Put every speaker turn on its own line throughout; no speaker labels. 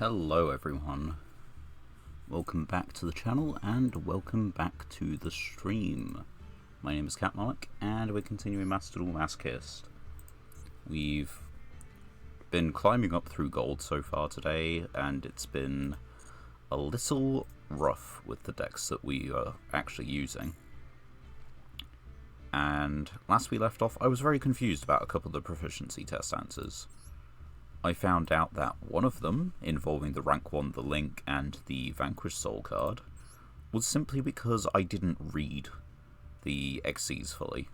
Hello everyone, welcome back to the channel and welcome back to the stream. My name is Catmark and we're continuing Duel Masochist. We've been climbing up through gold so far today and it's been a little rough with the decks that we are actually using. And last we left off I was very confused about a couple of the proficiency test answers. I found out that one of them, involving the rank 1, the Link, and the Vanquished Soul card, was simply because I didn't read the XCs fully.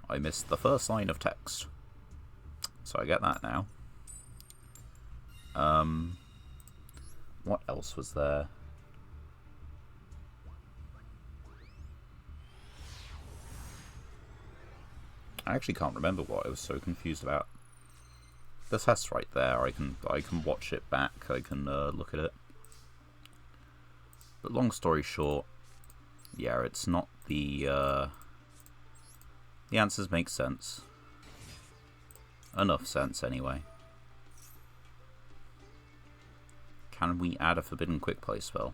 I missed the first line of text. So I get that now. What else was there? I actually can't remember what I was so confused about. The test's right there. I can watch it back. I can look at it. But long story short, yeah, it's not the answers make sense. Enough sense anyway. Can we add a forbidden quick play spell?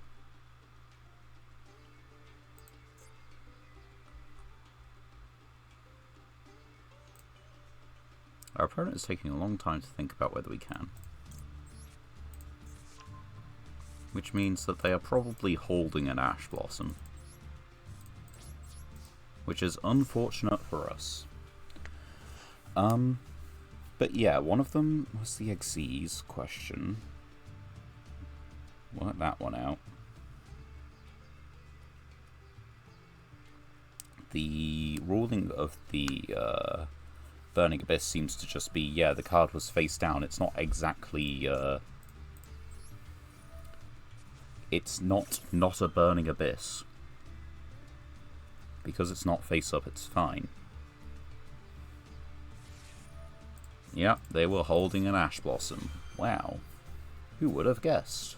Our opponent is taking a long time to think about whether we can. Which means that they are probably holding an Ash Blossom. Which is unfortunate for us. But yeah, one of them was the XCs question. Work that one out. The ruling of the Burning Abyss seems to just be, yeah, the card was face down. It's not exactly, it's not a Burning Abyss. Because it's not face up, it's fine. Yep, they were holding an Ash Blossom. Wow. Who would have guessed?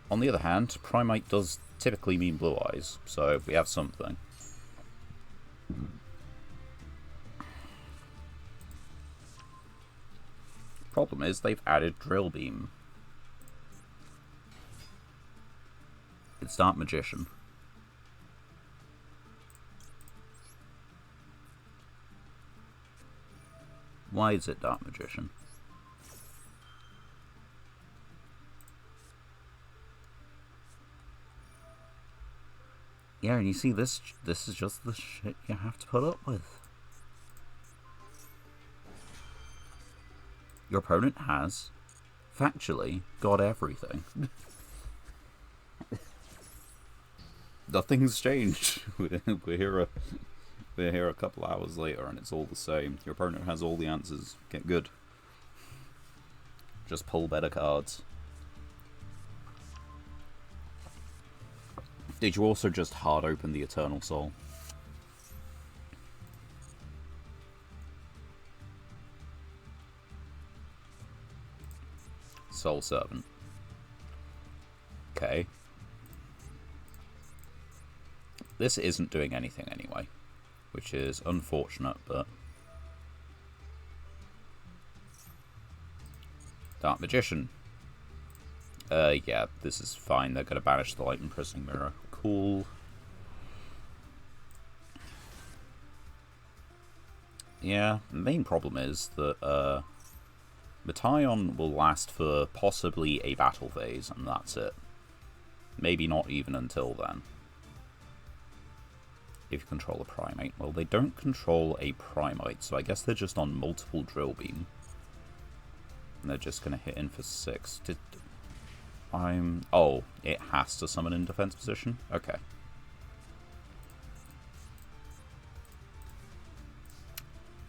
On the other hand, Primite does typically mean Blue Eyes, so we have something. Problem is, they've added Drill Beam. It's Dark Magician. Why is it Dark Magician? Yeah, and you see, this is just the shit you have to put up with. Your opponent has, factually, got everything. Nothing's changed. We're here a couple hours later and it's all the same. Your opponent has all the answers. Get good. Just pull better cards. Did you also just hard open the Eternal Soul? Soul Servant. Okay. This isn't doing anything anyway, which is unfortunate, but... Dark Magician. Yeah, this is fine. They're going to banish the Light Imprisoning Mirror. Cool. Yeah, the main problem is that, Metaion will last for possibly a battle phase, and that's it. Maybe not even until then. If you control a Primate. Well, they don't control a Primate, so I guess they're just on multiple Drill Beam. And they're just going to hit in for 6. Oh, it has to summon in defense position? Okay.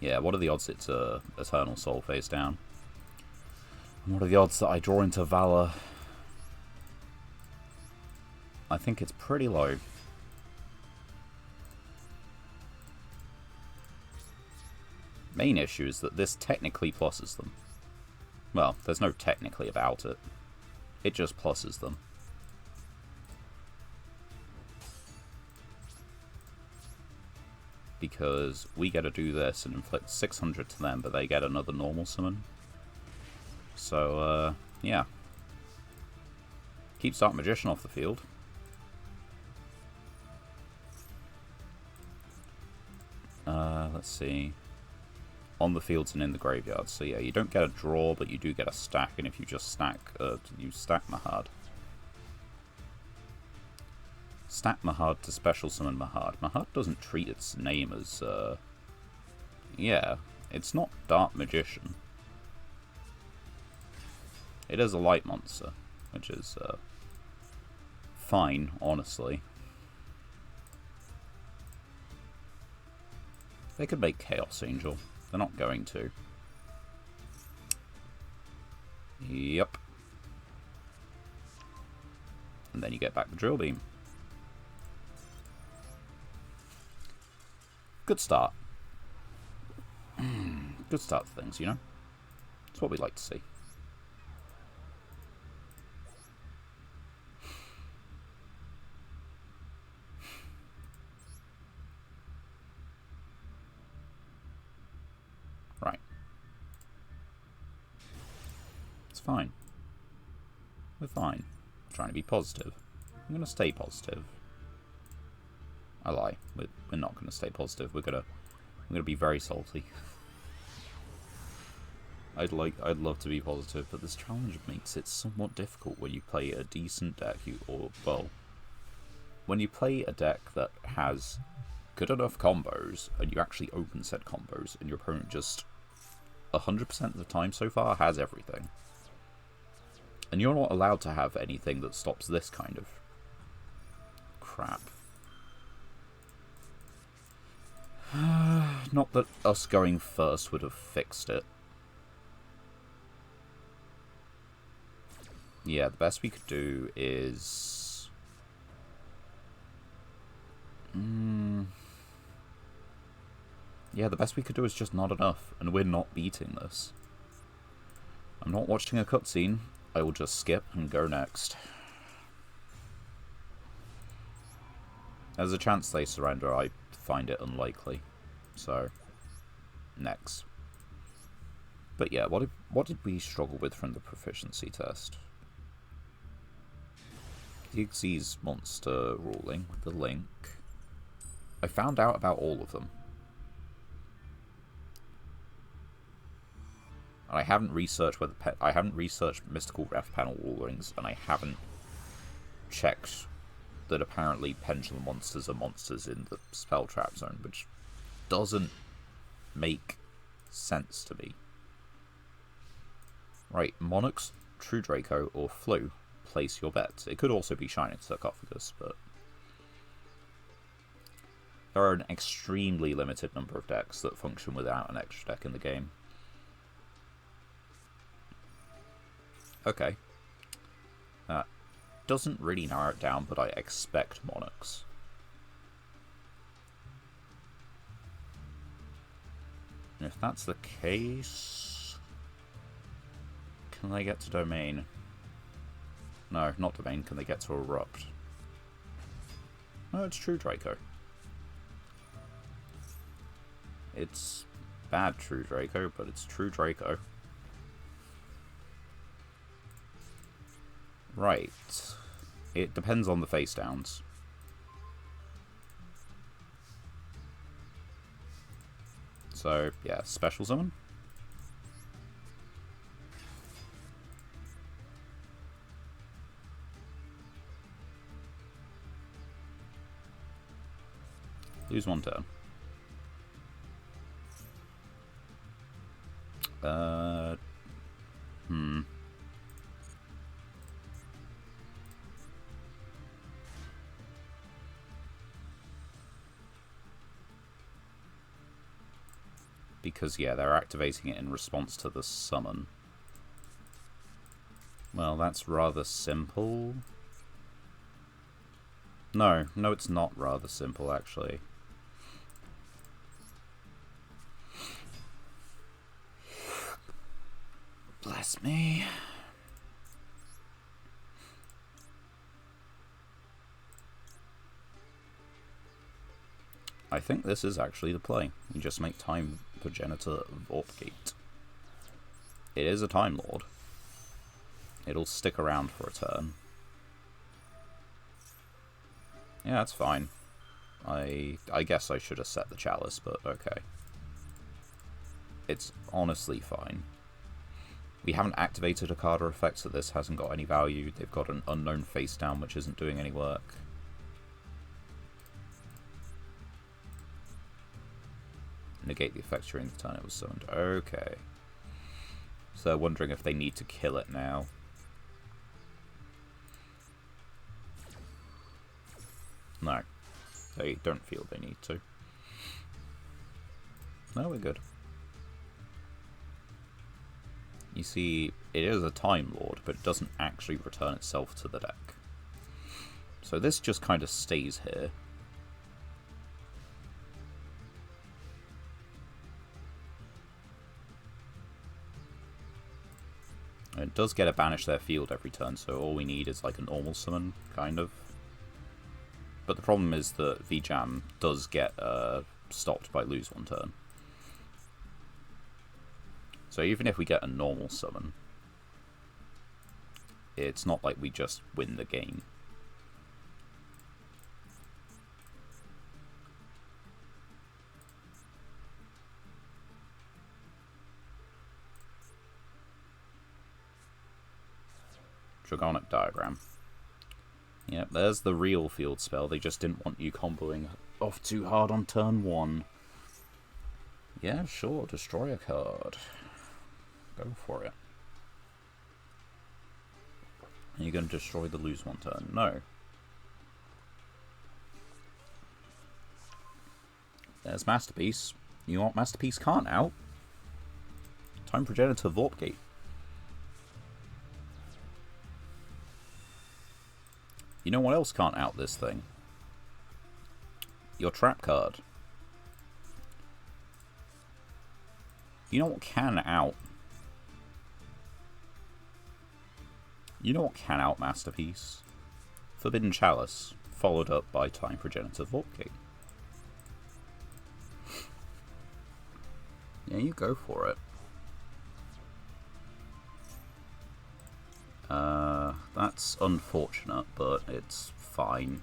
Yeah, what are the odds it's Eternal Soul face down? What are the odds that I draw into Valor? I think it's pretty low. Main issue is that this technically pluses them. Well, there's no technically about it. It just pluses them. Because we get to do this and inflict 600 to them, but they get another normal summon. So, yeah. Keeps Dark Magician off the field. Let's see. On the fields and in the graveyard. So yeah, you don't get a draw, but you do get a stack. And if you just stack, you stack Mahad. Stack Mahad to special summon Mahad. Mahad doesn't treat its name as, yeah, it's not Dark Magician. It is a light monster, which is, fine, honestly. They could make Chaos Angel. They're not going to. Yep. And then you get back the Drill Beam. Good start. Good start to things, you know? That's what we like to see. Right. It's fine. We're fine. I'm trying to be positive. I'm going to stay positive. I lie. We're not going to stay positive. We're going to be very salty. I'd love to be positive, but this challenge makes it somewhat difficult when you play a decent deck. When you play a deck that has good enough combos, and you actually open said combos, and your opponent just 100% of the time so far has everything. And you're not allowed to have anything that stops this kind of crap. Not that us going first would have fixed it. Yeah, the best we could do is... Yeah, the best we could do is just not enough, and we're not beating this. I'm not watching a cutscene. I will just skip and go next. There's a chance they surrender. I find it unlikely. So, next. But yeah, what did we struggle with from the proficiency test? Yugioh's monster ruling with the link. I found out about all of them. And I haven't researched whether I haven't researched mystical ref panel rulings, and I haven't checked that apparently pendulum monsters are monsters in the spell trap zone, which doesn't make sense to me. Right, Monarchs, True Draco, or Flu. Place your bets. It could also be Shining Sarcophagus, but there are an extremely limited number of decks that function without an extra deck in the game. Okay. That doesn't really narrow it down, but I expect Monarchs. And if that's the case... Can they get to Domain? No, not Domain. Can they get to Erupt? No, it's True Draco. It's bad True Draco, but it's True Draco. Right. It depends on the face downs. So, yeah, special summon. Lose one turn. Because, yeah, they're activating it in response to the summon. Well, that's rather simple. No, it's not rather simple, actually. Bless me. I think this is actually the play. You just make Time Progenitor Vorpgate. It is a Time Lord. It'll stick around for a turn. Yeah, that's fine. I guess I should have set the chalice, but okay. It's honestly fine. We haven't activated a card or effect, so this hasn't got any value. They've got an unknown face down, which isn't doing any work. Negate the effect during the turn it was summoned. Okay. So they're wondering if they need to kill it now. No. They don't feel they need to. No, we're good. You see, it is a Time Lord, but it doesn't actually return itself to the deck. So this just kind of stays here. It does get a banish their field every turn, so all we need is like a normal summon, kind of. But the problem is that V-Jam does get stopped by lose one turn. So even if we get a normal summon, it's not like we just win the game. Dragonic Diagram. Yep, there's the real field spell. They just didn't want you comboing off too hard on turn 1. Yeah, sure, destroy a card. Go for it. Are you going to destroy the lose one turn? No. There's Masterpiece. You know what Masterpiece can't out? Time Progenitor Vorpgate. You know what else can't out this thing? Your trap card. You know what can out? You know what can out Masterpiece? Forbidden Chalice, followed up by Time Progenitor Vorpgate. Yeah, you go for it. That's unfortunate, but it's fine.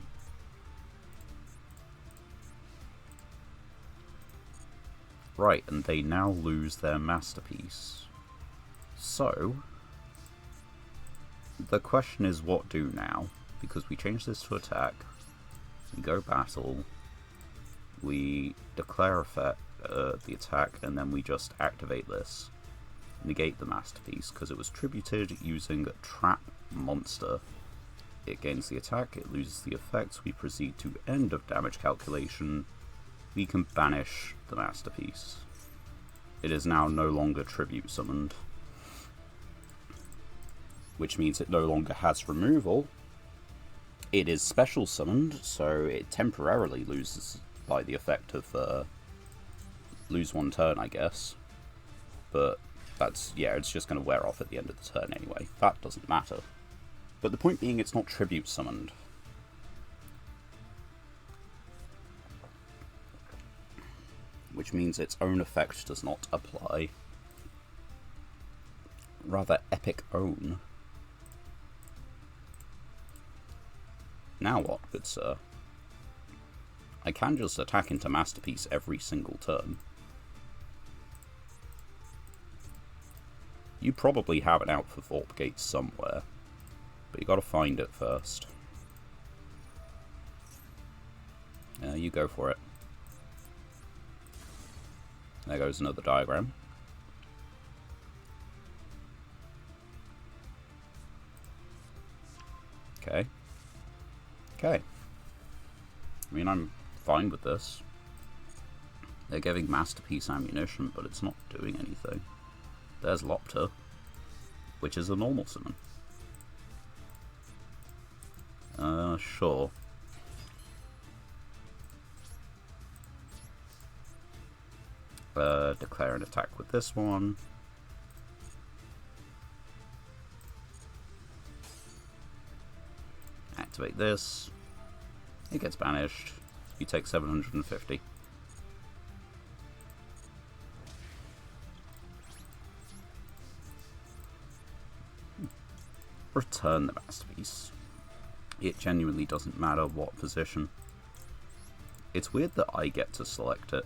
Right, and they now lose their Masterpiece. So, the question is what do now? Because we change this to attack, we go battle, we declare effect, the attack, and then we just activate this. Negate the Masterpiece, because it was tributed using Trap Monster. It gains the attack, it loses the effect, we proceed to end of damage calculation, we can banish the Masterpiece. It is now no longer tribute summoned, which means it no longer has removal. It is special summoned, so it temporarily loses by the effect of lose one turn, I guess. But that's, yeah, it's just going to wear off at the end of the turn anyway. That doesn't matter. But the point being, it's not tribute summoned. Which means its own effect does not apply. Rather epic own. Now what, good sir? I can just attack into Masterpiece every single turn. You probably have it out for Vorpgate somewhere, but you gotta find it first. You go for it. There goes another diagram. Okay. Okay. I mean, I'm fine with this. They're giving Masterpiece ammunition, but it's not doing anything. There's Lopter, which is a normal summon. Sure. Declare an attack with this one. Activate this. It gets banished. You take 750. Return the Masterpiece. It genuinely doesn't matter what position. It's weird that I get to select it.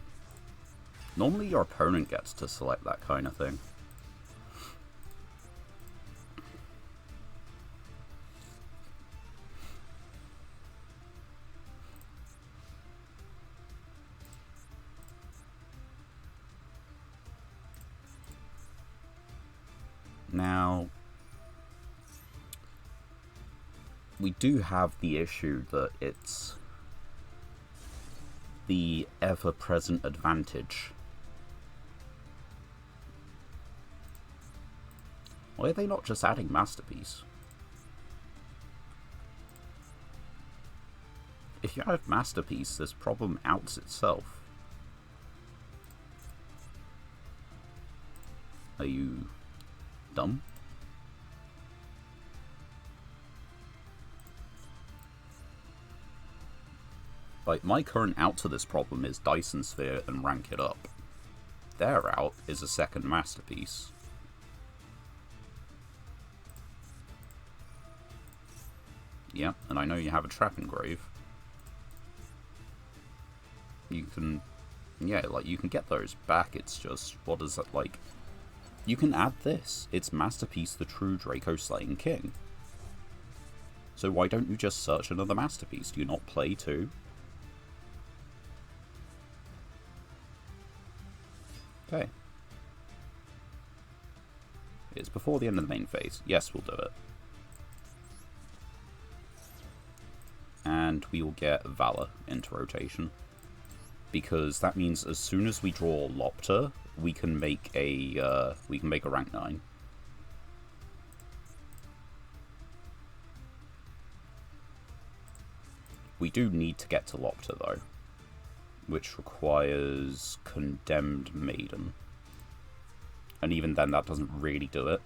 Normally your opponent gets to select that kind of thing. Now, we do have the issue that it's the ever-present advantage. Why are they not just adding Masterpiece? If you add Masterpiece, this problem outs itself. Are you dumb? Like, my current out to this problem is Dyson Sphere and Rank It Up. Their out is a second Masterpiece. Yeah, and I know you have a Trap Engrave. You can, yeah, like, you can get those back, it's just, what is it, like, you can add this. It's Masterpiece the True Draco Slaying King. So why don't you just search another Masterpiece? Do you not play two? Okay. It's before the end of the main phase. Yes, we'll do it. And we will get Valor into rotation. Because that means as soon as we draw Lopter, we can make a rank 9. We do need to get to Lopter though, which requires Condemned Maiden. And even then that doesn't really do it.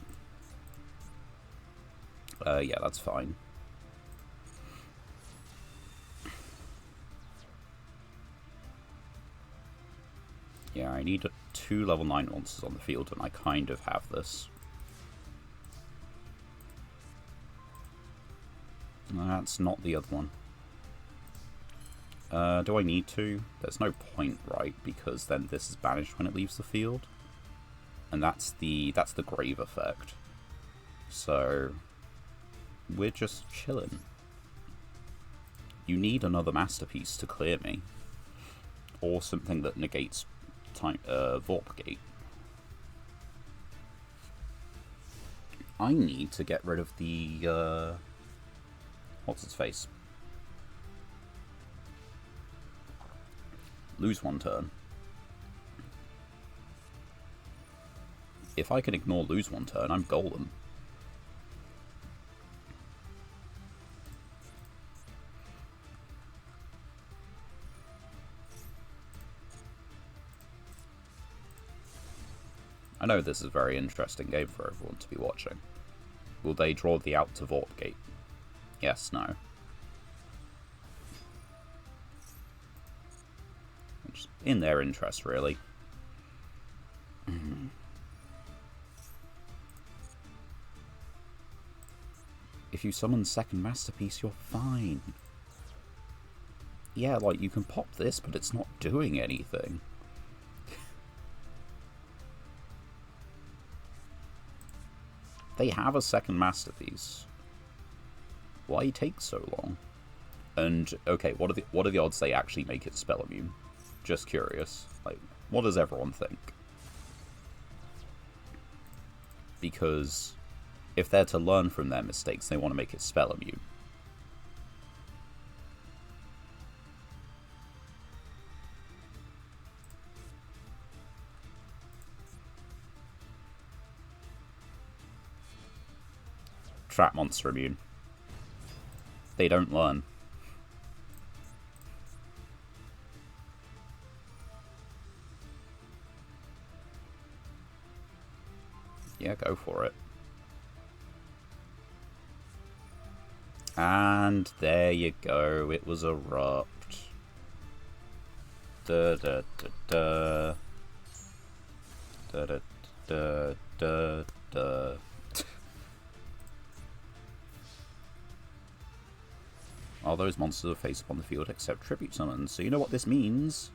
Yeah, that's fine. Yeah, I need 2 level 9 monsters on the field, and I kind of have this. That's not the other one. Do I need to? There's no point, right? Because then this is banished when it leaves the field. And that's the grave effect. So we're just chilling. You need another Masterpiece to clear me. Or something that negates Vorp Gate. I need to get rid of the what's its face? Lose one turn. If I can ignore lose one turn, I'm golden. I know this is a very interesting game for everyone to be watching. Will they draw the out to Vorp Gate? Yes, no. Which is in their interest, really. If you summon second Masterpiece, you're fine. Yeah, like, you can pop this, but it's not doing anything. They have a second Masterpiece. Why take so long? And okay, what are the odds they actually make it spell immune? Just curious. Like, what does everyone think? Because if they're to learn from their mistakes, they want to make it spell immune. Trap monster immune. They don't learn. Yeah, go for it. And there you go, it was Erupt. Da da da da. Da da da da da. All those monsters are face up on the field except tribute summons. So you know what this means?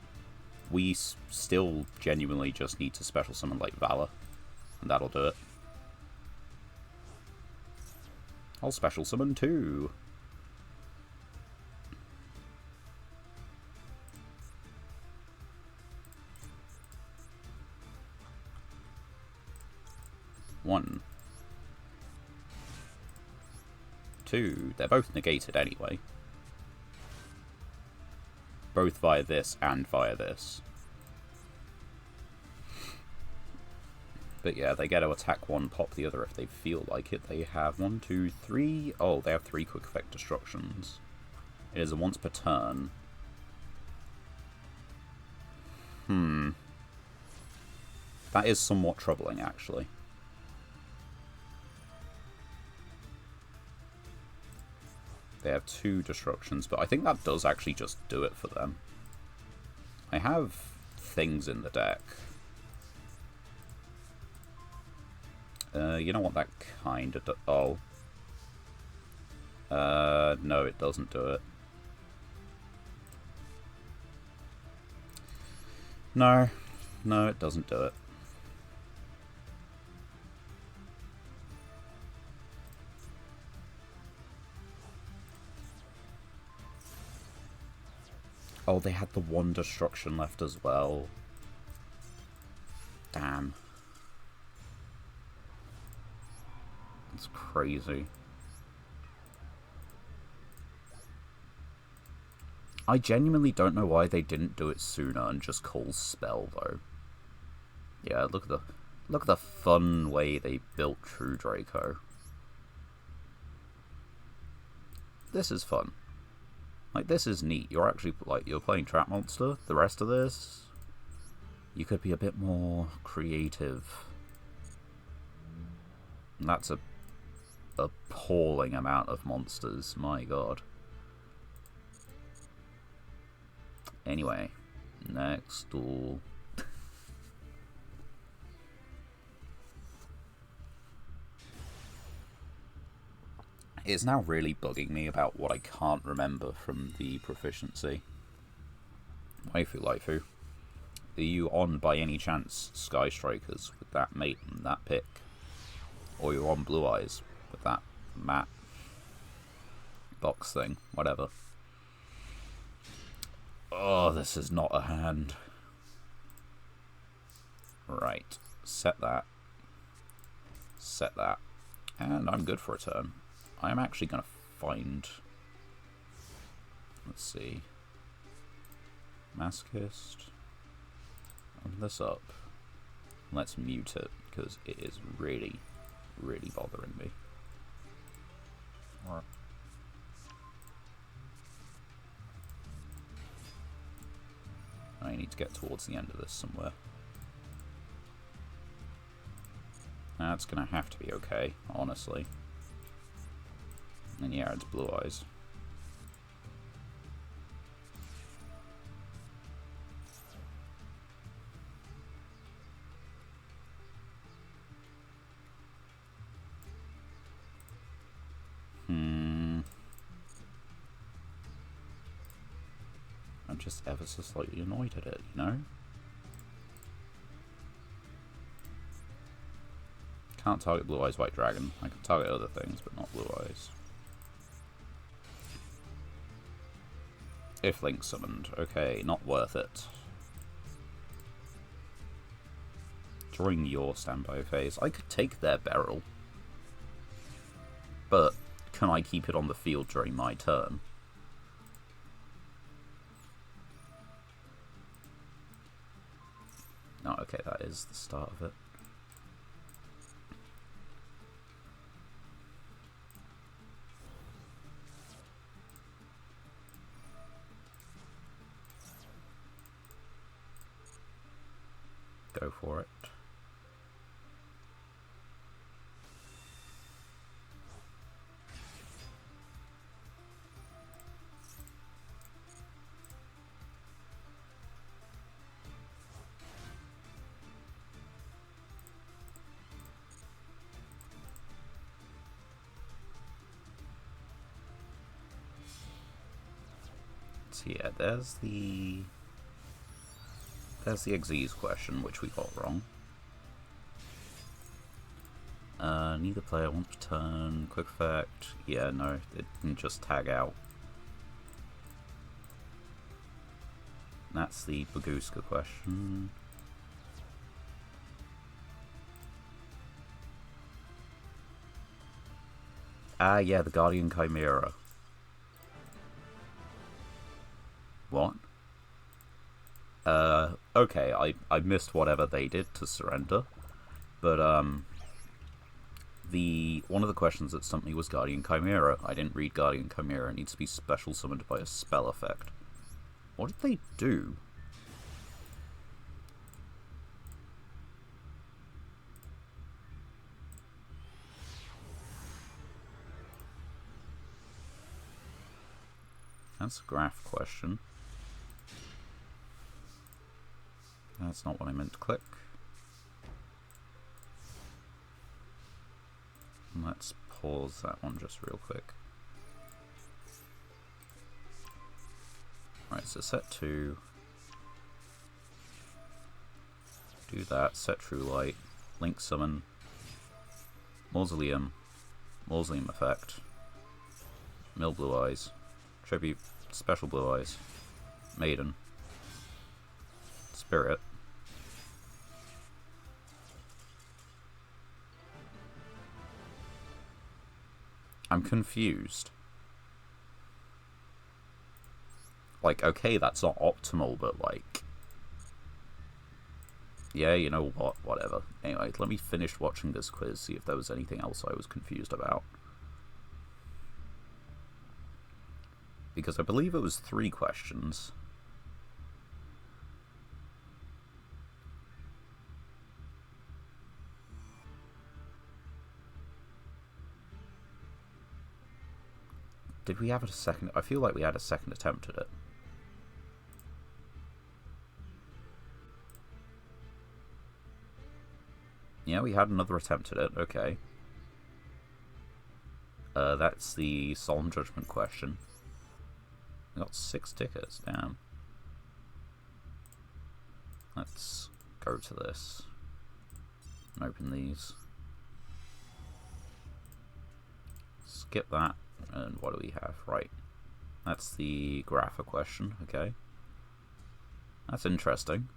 We still genuinely just need to special summon like Valor, and that'll do it. I'll special summon too. One. Two. They're both negated anyway. Both via this and via this. But yeah, they get to attack one, pop the other if they feel like it. They have 1, 2, 3. Oh, they have 3 quick effect destructions. It is a once per turn. That is somewhat troubling, actually. They have 2 destructions, but I think that does actually just do it for them. I have things in the deck. You know what, that kind of... Oh. No, it doesn't do it. No. No, it doesn't do it. Oh, they had the 1 destruction left as well. Damn. That's crazy. I genuinely don't know why they didn't do it sooner and just call spell though. Yeah, look at the fun way they built True Draco. This is fun. Like, this is neat. You're actually, like, you're playing Trap Monster. The rest of this, you could be a bit more creative. And that's a appalling amount of monsters. My god. Anyway, next duel. It's now really bugging me about what I can't remember from the proficiency. Waifu. Are you on, by any chance, Sky Strikers with that mate and that pick? Or you're on Blue Eyes with that mat box thing? Whatever. Oh, this is not a hand. Right. Set that. Set that. And I'm good for a turn. I'm actually going to find... Let's see. Masochist. Open this up. Let's mute it, because it is really, really bothering me. Alright. I need to get towards the end of this somewhere. That's going to have to be okay, honestly. And yeah, it's Blue Eyes. I'm just ever so slightly annoyed at it, you know? Can't target Blue Eyes White Dragon. I can target other things, but not Blue Eyes. If Link summoned. Okay, not worth it. During your standby phase, I could take their Beryl. But can I keep it on the field during my turn? No, okay, that is the start of it. Go for it. yeah, there's the Xyz question, which we got wrong. Neither player wants to turn. Quick effect. Yeah, no, it can just tag out. That's the Baguska question. Ah, yeah, the Guardian Chimera. What? Okay, I missed whatever they did to surrender. But, one of the questions that stumped me was Guardian Chimera. I didn't read Guardian Chimera. It needs to be special summoned by a spell effect. What did they do? That's a graph question. That's not what I meant to click. Let's pause that one just real quick. Right, so set 2. Do that, set True Light, Link Summon, Mausoleum, Mausoleum Effect, Mill Blue Eyes, Tribute, Special Blue Eyes, Maiden, Spirit, I'm confused. Like, okay, that's not optimal, but like... Yeah, you know what, whatever. Anyway, let me finish watching this quiz, see if there was anything else I was confused about. Because I believe it was 3 questions. Did we have a second? I feel like we had a second attempt at it. Yeah, we had another attempt at it, okay. That's the Solemn Judgment question. We got 6 tickets, damn. Let's go to this and open these. Skip that, and what do we have? Right. That's the Grapha question, okay. That's interesting.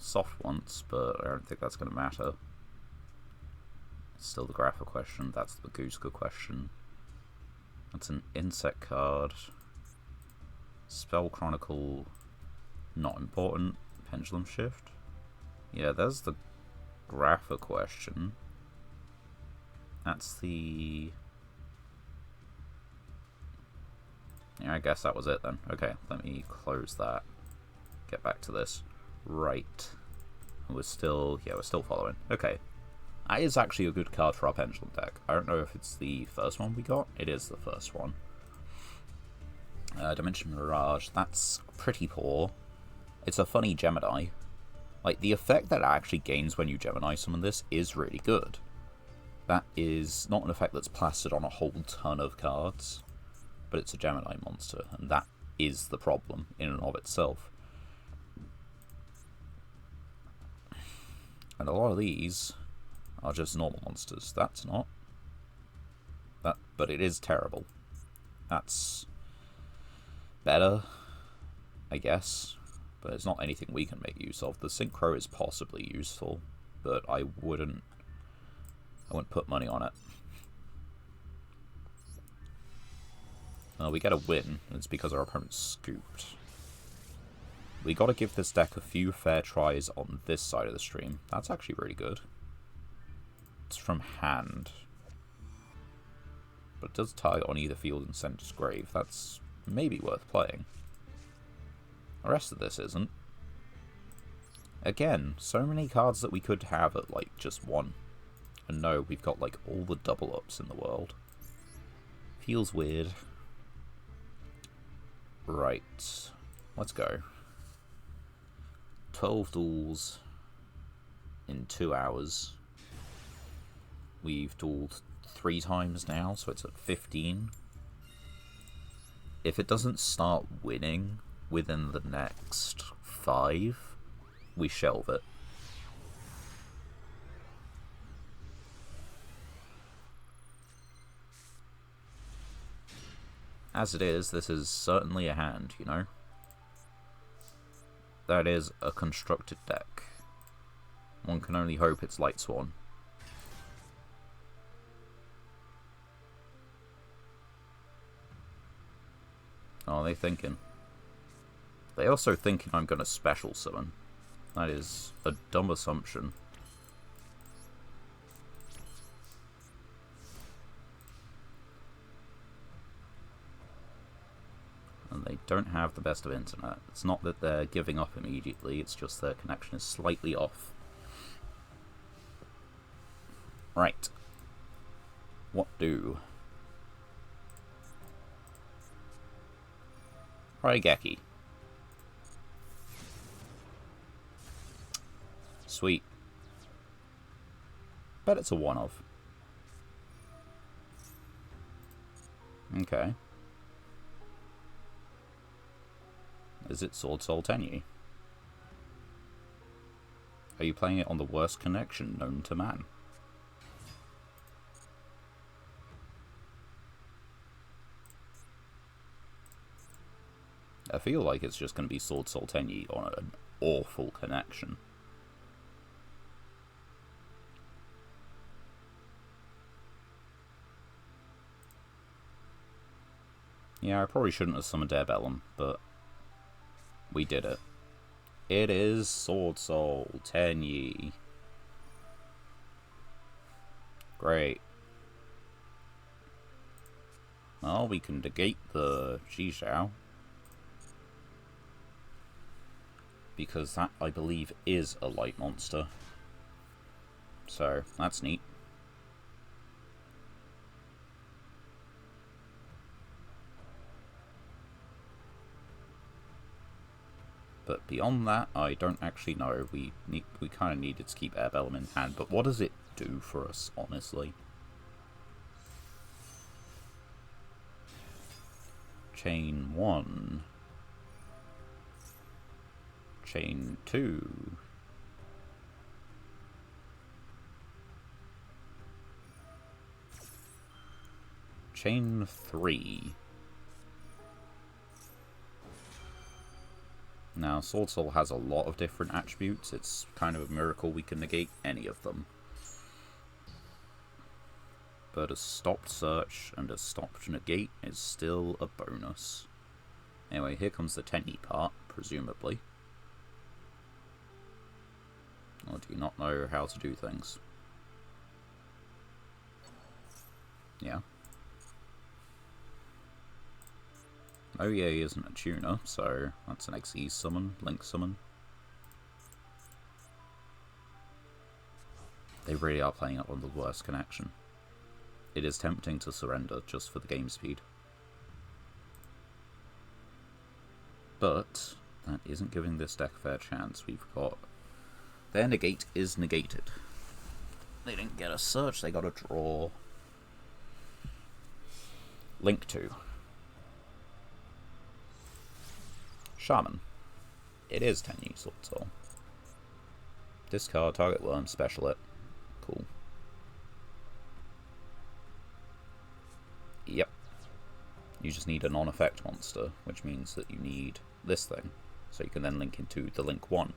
Soft once, but I don't think that's going to matter. It's still the Grapha question. That's the Baguska question. That's an insect card. Spell Chronicle, not important. Pendulum Shift. Yeah, there's the Grapha question. That's the... Yeah, I guess that was it then. Okay, let me close that. Get back to this. Right. We're still... Yeah, we're still following. Okay. That is actually a good card for our Pendulum deck. I don't know if it's the first one we got. It is the first one. Dimension Mirage. That's pretty poor. It's a funny Gemini. Like, the effect that it actually gains when you Gemini summon this is really good. That is not an effect that's plastered on a whole ton of cards, but it's a Gemini monster, and that is the problem in and of itself. And a lot of these are just normal monsters. That's not. But it is terrible. That's better, I guess, but it's not anything we can make use of. The Synchro is possibly useful, but I wouldn't put money on it. We get a win, and it's because our opponent scooped. We gotta give this deck a few fair tries on this side of the stream. That's actually really good. It's from hand. But it does tie on either field and send to grave. That's maybe worth playing. The rest of this isn't. Again, so many cards that we could have at, like, just 1. And no, we've got, like, all the double-ups in the world. Feels weird. Right. Let's go. 12 duels in 2 hours. We've dueled 3 times now, so it's at 15. if it doesn't start winning within the next 5, we shelve it. As it is, this is certainly a hand, you know? That is a constructed deck. One can only hope it's Light Swan. Oh, are they thinking? They're also thinking I'm going to special summon. That is a dumb assumption. And they don't have the best of internet. It's not that they're giving up immediately, it's just their connection is slightly off. Right. What do? Raigeki. Sweet. Bet it's a one-of. Okay. Is it Sword Soul Tenyi? Are you playing it on the worst connection known to man? I feel like it's just going to be Sword Soul Tenyi on an awful connection. Yeah, I probably shouldn't have summoned Airbellum, but we did it. It is Sword Soul Tenyi. Great. Well, we can negate the Yugioh, because that, I believe, is a light monster. So, that's neat. But beyond that, I don't actually know. We kind of needed to keep Airbellum in hand, but what does it do for us, honestly? Chain 1. Chain 2. Chain 3. Now, Sword Soul has a lot of different attributes. It's kind of a miracle we can negate any of them. But a stopped search and a stopped negate is still a bonus. Anyway, here comes the Tenyi part, presumably. Or do you not know how to do things? Yeah. Oyei isn't a tuner, so that's an XE summon, Link summon. They really are playing it on the worst connection. It is tempting to surrender just for the game speed. But that isn't giving this deck a fair chance. We've got... Their negate is negated. They didn't get a search, they got a draw. Link 2. Shaman. It is Tenyi Sword Soul. Discard target worm, special it. Cool. Yep. You just need a non-effect monster, which means that you need this thing. So you can then link into the Link 1.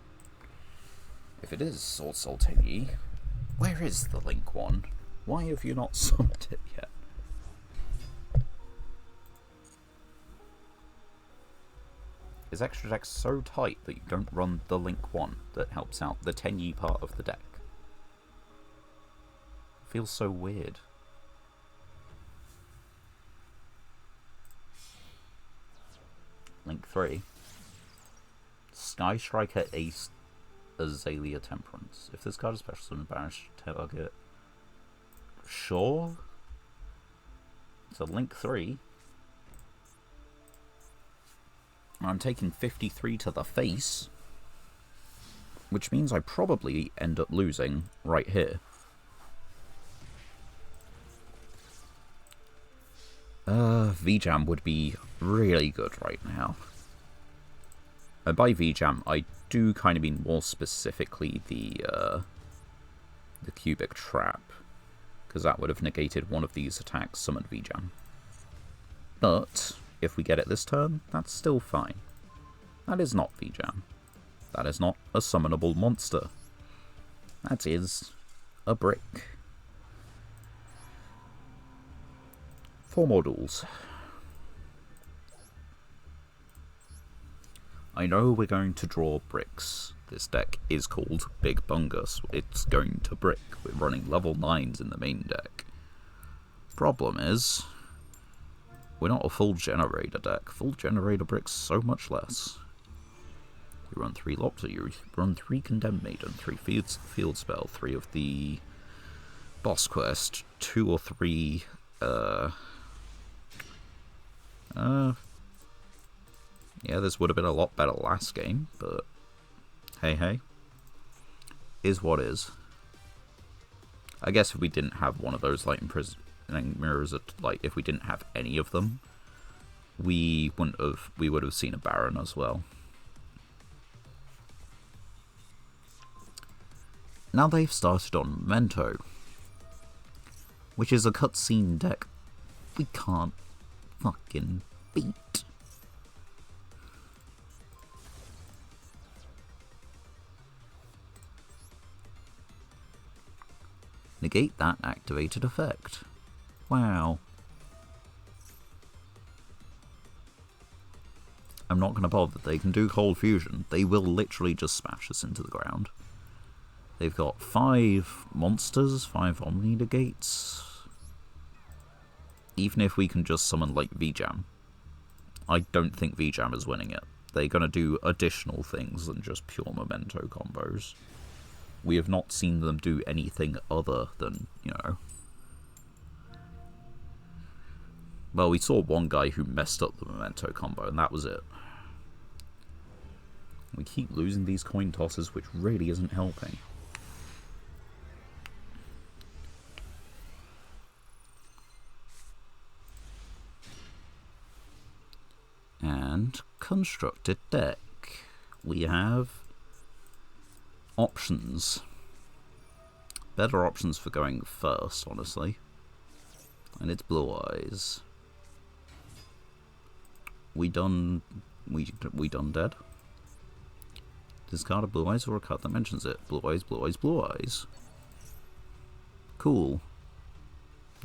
If it is Sword Soul Tenyi, where is the Link 1? Why have you not summoned it yet? Is extra deck so tight that you don't run the Link 1 that helps out the Tenyi part of the deck? Feels so weird. Link 3. Sky Striker Ace Azalea Temperance. If this card is special summon, banish target. Sure. So Link 3. I'm taking 53 to the face, which means I probably end up losing right here. V-Jam would be really good right now. And by V-Jam, I do kind of mean more specifically the cubic trap, because that would have negated one of these attacks, summoned V-Jam. But if we get it this turn, that's still fine. That is not V-Jam. That is not a summonable monster. That is a brick. 4 more duels. I know we're going to draw bricks. This deck is called Big Bungus. It's going to brick. We're running level 9s in the main deck. Problem is, we're not a full generator deck. Full generator bricks so much less. You run 3 Lopter, you run 3 Condemned Maiden, 3 field Spell, 3 of the boss quest, 2 or 3 yeah, this would have been a lot better last game, but hey, is what is. I guess if we didn't have one of those like imprisoning mirrors, like if we didn't have any of them, we would have seen a Baron as well. Now they've started on Memento, which is a cutscene deck we can't fucking beat. Negate that activated effect. Wow. I'm not going to bother. They can do Cold Fusion. They will literally just smash us into the ground. They've got 5 monsters, 5 Omni Negates. Even if we can just summon like V-Jam, I don't think V-Jam is winning it. They're going to do additional things than just pure Memento combos. We have not seen them do anything other than, you know... Well, we saw one guy who messed up the Memento combo, and that was it. We keep losing these coin tosses, which really isn't helping. And constructed deck. We have options. Better options for going first, honestly. And it's Blue Eyes. We done dead? Discard a Blue Eyes or a card that mentions it. Blue Eyes, Blue Eyes, Blue Eyes. Cool.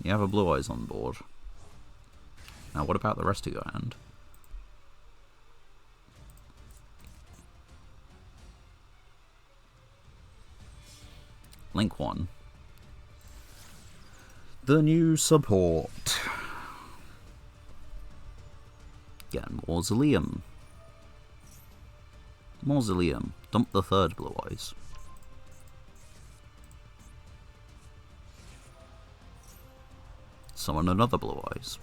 You have a Blue Eyes on board. Now what about the rest of your hand? Link 1. The new support. Get Mausoleum. Mausoleum. Dump the 3rd Blue Eyes. Summon another Blue Eyes.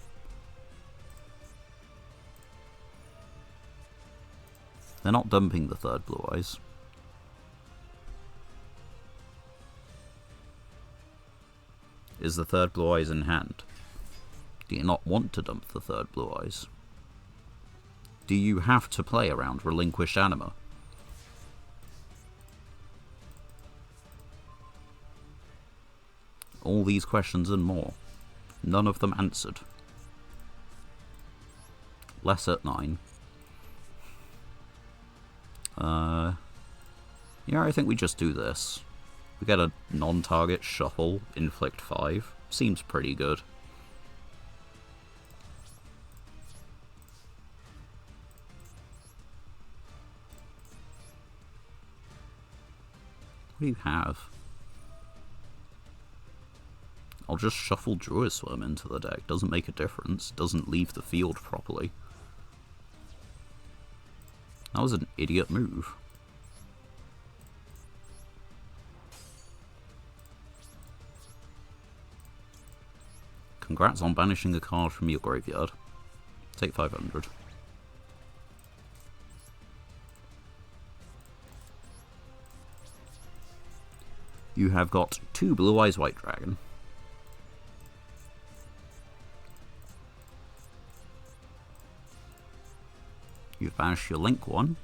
They're not dumping the 3rd Blue Eyes. Is the 3rd Blue Eyes in hand? Do you not want to dump the 3rd Blue Eyes? Do you have to play around Relinquished Anima? All these questions and more. None of them answered. Less at 9. Yeah, I think we just do this. We get a non-target shuffle, inflict 5. Seems pretty good. What do you have? I'll just shuffle Druiswim into the deck. Doesn't make a difference. Doesn't leave the field properly. That was an idiot move. Congrats on banishing a card from your graveyard. Take 500. You have got 2 Blue Eyes White Dragon. You've banished your Link one.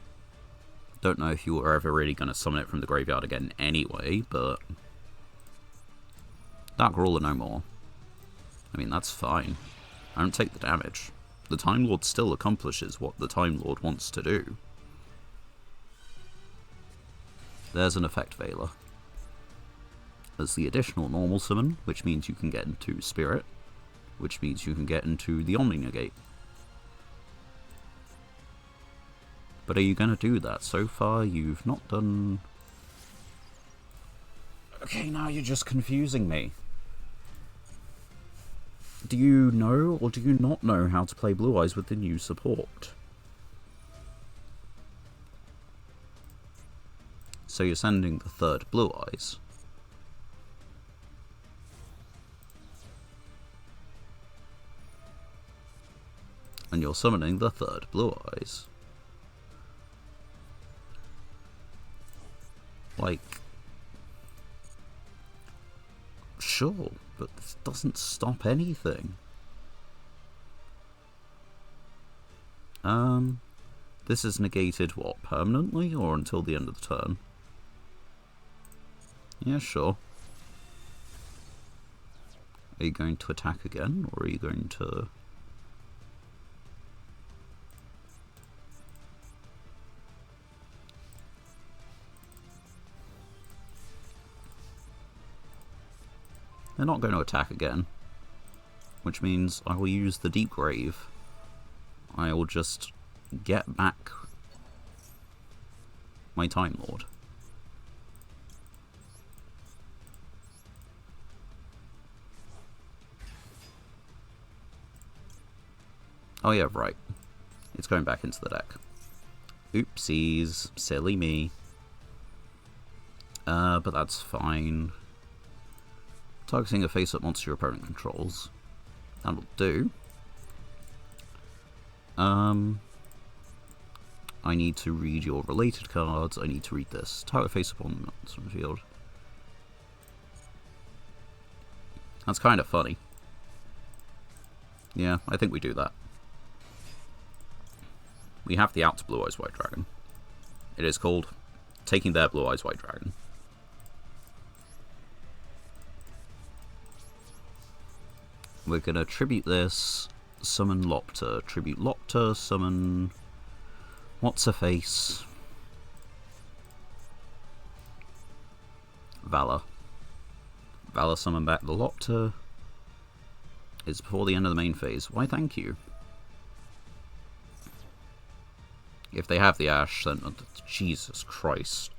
Don't know if you were ever really going to summon it from the graveyard again anyway, but... Dark Ruler no more. I mean, that's fine. I don't take the damage. The Time Lord still accomplishes what the Time Lord wants to do. There's an Effect Veiler. There's the additional normal summon, which means you can get into Spirit, which means you can get into the Omni Negate. But are you going to do that? So far, you've not done... Okay, now you're just confusing me. Do you know or do you not know how to play Blue Eyes with the new support? So you're sending the third Blue Eyes. And you're summoning the third Blue Eyes. Like... Sure, but this doesn't stop anything. This is negated, what, permanently, or until the end of the turn? Yeah, sure. Are you going to attack again, or are you going to... They're not going to attack again, which means I will use the Deep Grave. I will just get back my Time Lord. Oh yeah, right. It's going back into the deck. Oopsies. Silly me. But that's fine. Targeting a face-up monster your opponent controls. That'll do. I need to read your related cards. I need to read this. Target face-up on monster field. That's kind of funny. Yeah, I think we do that. We have the out to Blue Eyes White Dragon. It is called Taking Their Blue Eyes White Dragon. We're gonna tribute this, summon Lopter, tribute Lopter, summon... What's-her-face? Valor. Valor summon back the Lopter. It's before the end of the main phase. Why, thank you. If they have the Ash, then... Jesus Christ.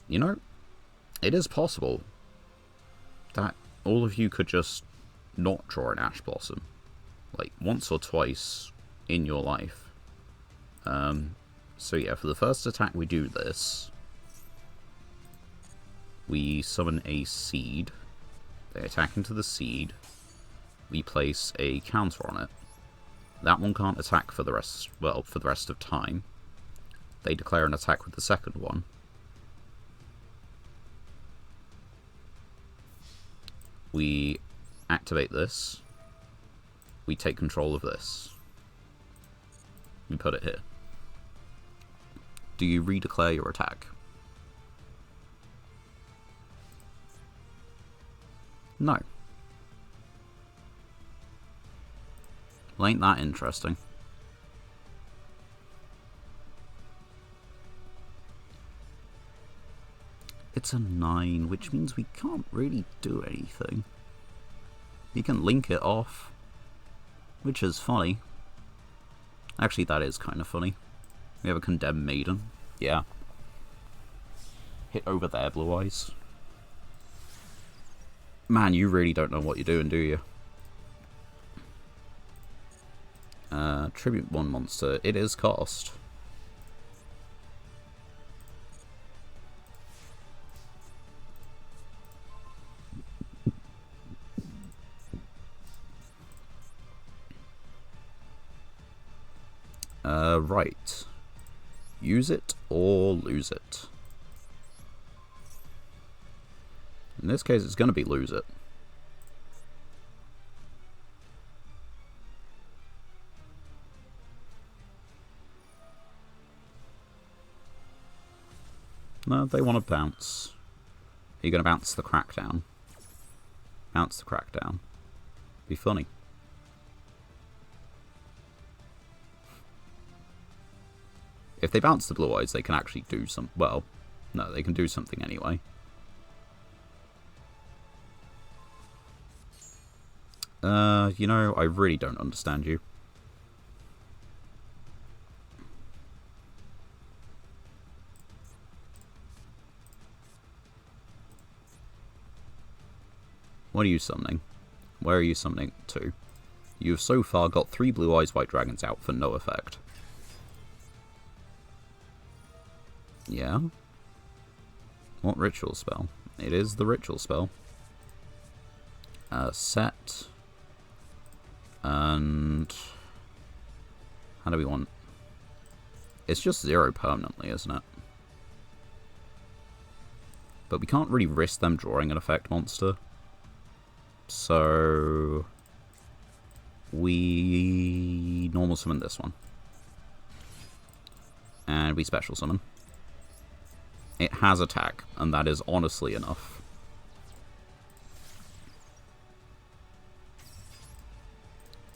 You know, it is possible that all of you could just not draw an Ash Blossom, like, once or twice in your life. So yeah, for the first attack we do this. We summon a Seed. They attack into the Seed. We place a counter on it. That one can't attack for the rest, well, for the rest of time. They declare an attack with the second one. We activate this. We take control of this. We put it here. Do you redeclare your attack? No. Well, ain't that interesting? It's a 9, which means we can't really do anything. You can link it off, which is funny. Actually, that is kind of funny. We have a Condemned Maiden. Yeah. Hit over there, Blue Eyes. Man, you really don't know what you're doing, do you? Tribute one monster. It is cost. Right. Use it or lose it. In this case, it's going to be lose it. No, they want to bounce. Are you going to bounce the crackdown? Bounce the crackdown. Be funny. If they bounce the blue eyes, they can actually do some... Well, no, they can do something anyway. You know, I really don't understand you. What are you summoning? Where are you summoning to? You've so far got 3 blue eyes white dragons out for no effect. Yeah? What ritual spell? It is the ritual spell. Set. And... how do we want... It's just 0 permanently, isn't it? But we can't really risk them drawing an effect monster. So... we normal summon this one. And we special summon. It has attack, and that is honestly enough.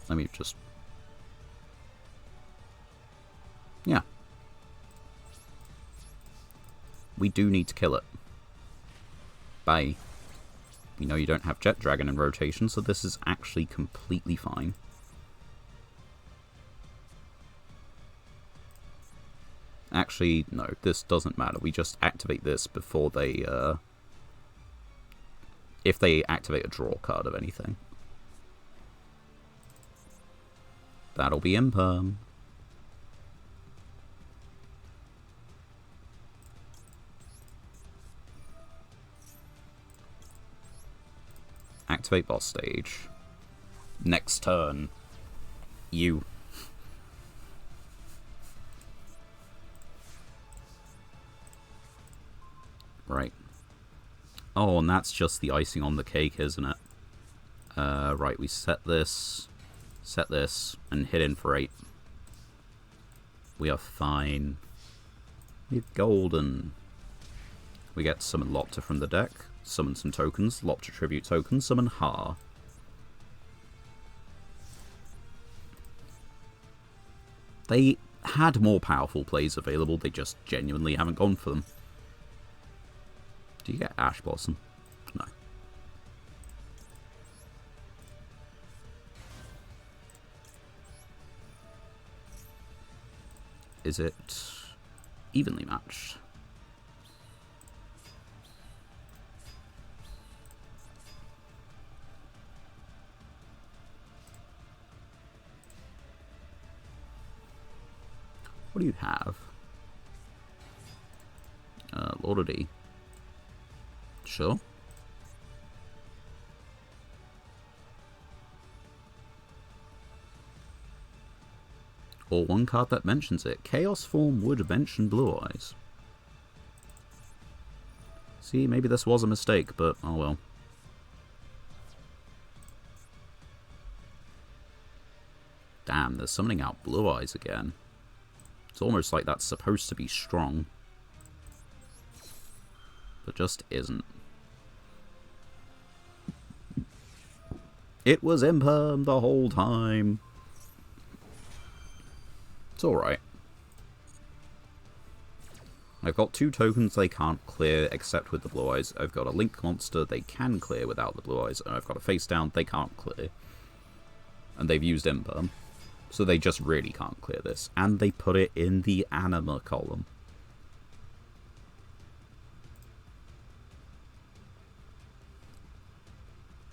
Let me just... yeah. We do need to kill it. Bye. We know you don't have Jet Dragon in rotation, so this is actually completely fine. Actually, no, this doesn't matter. We just activate this before they, if they activate a draw card of anything. That'll be Imperm. Activate boss stage. Next turn. You. Right. Oh, and that's just the icing on the cake, isn't it? Right, we set this, and hit in for 8. We are fine. We're golden. We get summon Lopter from the deck, summon some tokens, Lopter tribute token, summon Ha. They had more powerful plays available, they just genuinely haven't gone for them. Do you get Ash Blossom? No. Is it evenly matched? What do you have? Lord D. Sure. Or one card that mentions it. Chaos Form would mention Blue Eyes. See, maybe this was a mistake, but oh well. Damn, they're summoning out Blue Eyes again. It's almost like that's supposed to be strong. But just isn't. It was Imperm the whole time. It's alright. I've got 2 tokens they can't clear except with the Blue Eyes. I've got a Link monster they can clear without the Blue Eyes. And I've got a face down they can't clear. And they've used Imperm. So they just really can't clear this. And they put it in the Anima column.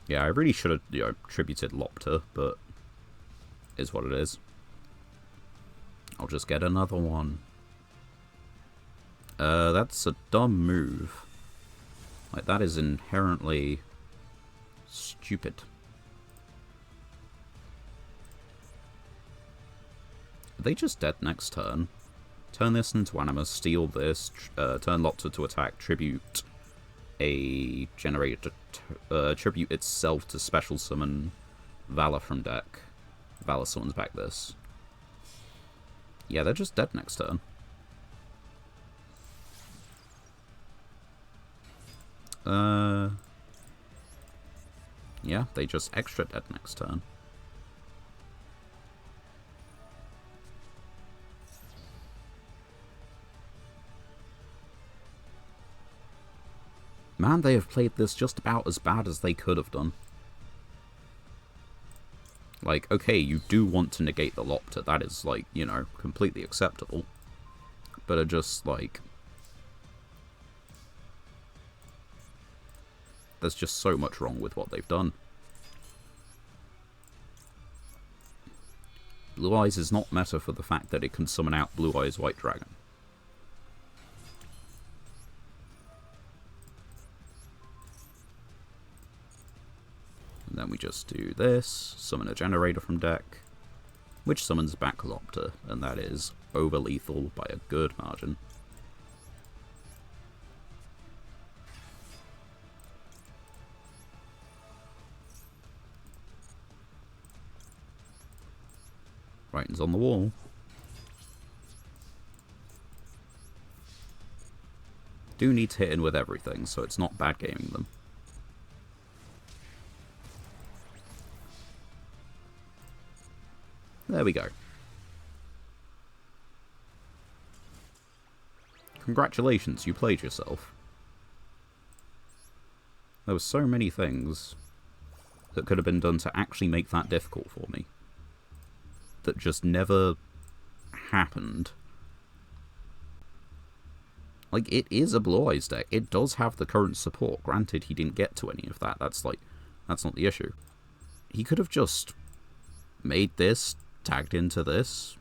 Yeah, I really should have, you know, tributed Lopter, but is what it is. I'll just get another one. That's a dumb move. Like, that is inherently stupid. Are they just dead next turn? Turn this into Anima, steal this, turn Lopter to attack, tribute a generator to attribute itself to special summon Valor from deck. Valor summons back this. Yeah, they're just dead next turn. Yeah, they just extra dead next turn. Man, they have played this just about as bad as they could have done. Like, okay, you do want to negate the Lopter. That is, like, you know, completely acceptable. But are just, like... There's just so much wrong with what they've done. Blue Eyes is not meta for the fact that it can summon out Blue Eyes White Dragon. And then we just do this, summon a generator from deck, which summons back Lopter, and that is over lethal by a good margin. Writing's on the wall. Do need to hit in with everything, so it's not bad gaming them. There we go. Congratulations, you played yourself. There were so many things that could have been done to actually make that difficult for me that just never happened. Like, it is a Blue Eyes deck. It does have the current support. Granted, he didn't get to any of that. That's not the issue. He could have just made this, tagged into this.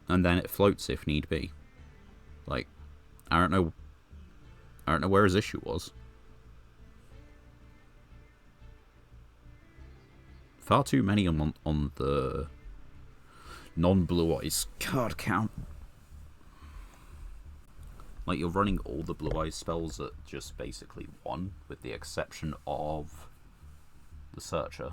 And then it floats if need be. Like, I don't know where his issue was. Far too many on the non-Blue Eyes card count. Like, you're running all the Blue Eyes spells at just basically 1, with the exception of the Searcher.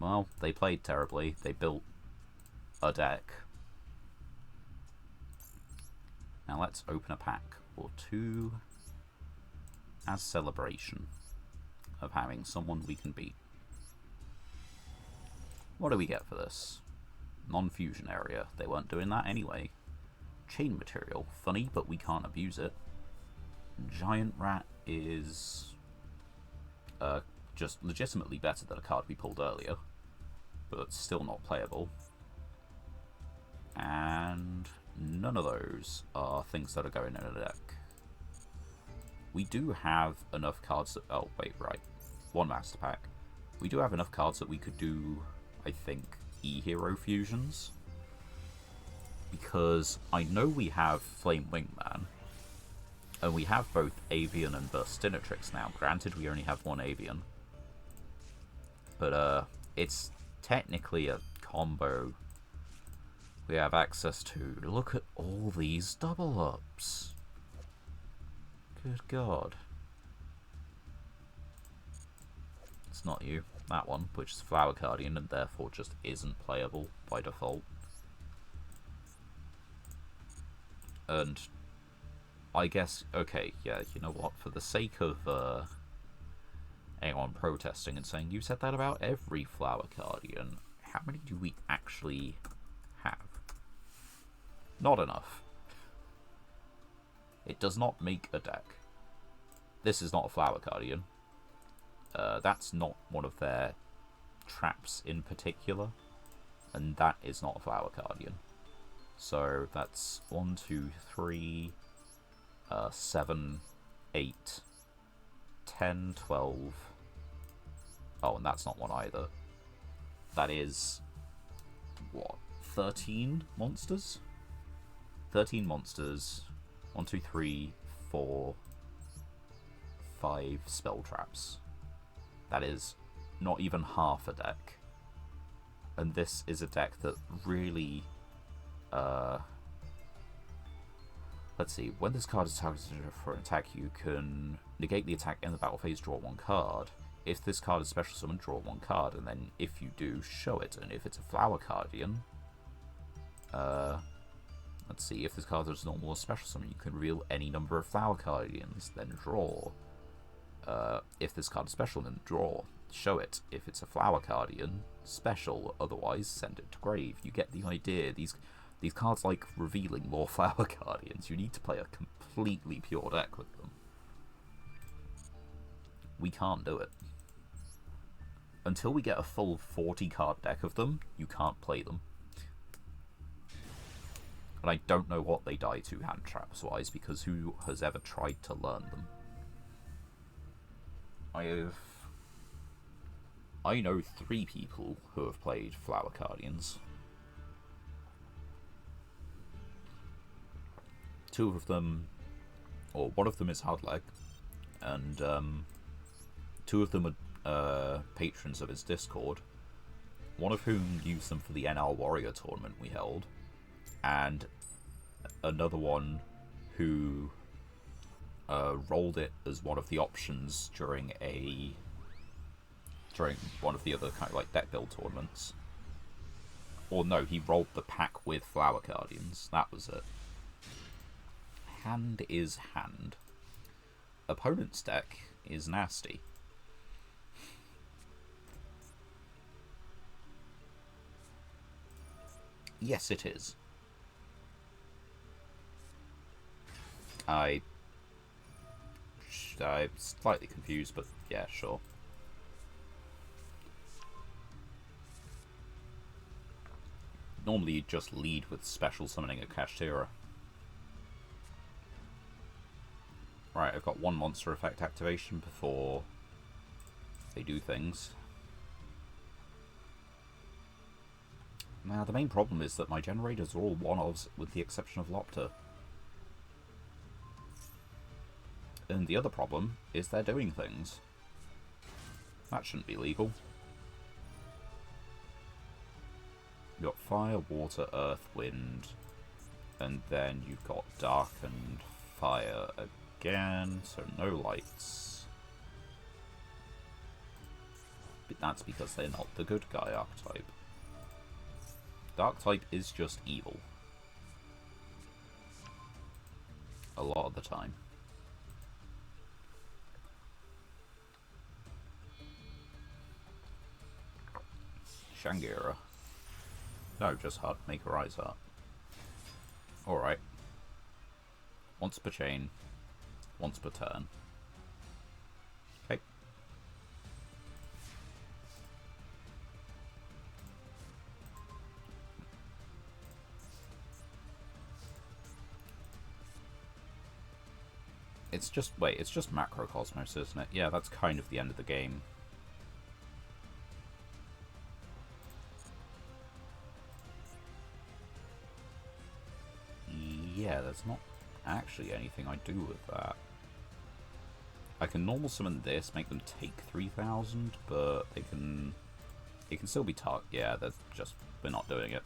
Well, they played terribly. They built a deck. Now let's open a pack or 2 as celebration of having someone we can beat. What do we get for this? Non-fusion area. They weren't doing that anyway. Chain material. Funny, but we can't abuse it. Giant Rat is just legitimately better than a card we pulled earlier, but still not playable. And none of those are things that are going in a deck. We do have enough cards that... Oh, wait, right. 1 Master Pack. We do have enough cards that we could do, I think, E-Hero fusions. Because I know we have Flame Wingman, and we have both Avian and Burstinatrix now. Granted, we only have 1 Avian. But, it's technically a combo we have access to. Look at all these double-ups. Good God. It's not you. That one, which is Flower Guardian, and therefore just isn't playable by default. And I guess, okay, yeah, you know what? For the sake of anyone protesting and saying, you said that about every Flower Guardian, how many do we actually have? Not enough. It does not make a deck. This is not a Flower Guardian. That's not one of their traps in particular. And that is not a Flower Guardian. So that's 1, 2, 3, 7, 8, 10, 12. Oh, and that's not one either. That is, what, 13 monsters? 13 monsters. 1, 2, 3, 4, 5 spell traps. That is not even half a deck. And this is a deck that really... let's see, when this card is targeted for an attack, you can negate the attack in the battle phase, draw 1 card. If this card is special summon, draw 1 card, and then if you do, show it. And if it's a Flower Guardian, let's see, if this card is normal or special summon, you can reveal any number of Flower Guardians, then draw. If this card is special, then draw. Show it. If it's a Flower Guardian, special, otherwise send it to grave. You get the idea. These cards like revealing more Flower Guardians. You need to play a completely pure deck with them. We can't do it. Until we get a full 40 card deck of them, you can't play them. And I don't know what they die to hand traps wise, because who has ever tried to learn them? I know 3 people who have played Flower Guardians. 2 of them, or one of them is Hardleg, and 2 of them are patrons of his Discord, one of whom used them for the NL Warrior tournament we held, and another one who rolled it as one of the options during one of the other kind of like deck build tournaments. Or no, he rolled the pack with Flower Guardians. That was it. Hand is hand. Opponent's deck is nasty. Yes, it is. I'm slightly confused, but yeah, sure. Normally you'd just lead with special summoning a Kashtira. Right, I've got 1 monster effect activation before they do things. Now, the main problem is that my generators are all one-ofs, with the exception of Lopter. And the other problem is they're doing things. That shouldn't be legal. You've got fire, water, earth, wind, and then you've got dark and fire again, so no lights. But that's because they're not the good guy archetype. Dark type is just evil. A lot of the time. Shangira. No, just hard. Make her eyes up. Alright. Once per chain. Once per turn. Okay. It's just, wait, it's just Macrocosmos, isn't it? Yeah, that's kind of the end of the game. Yeah, there's not actually anything I do with that. I can normal summon this, make them take 3,000, but they can still be yeah, we're not doing it.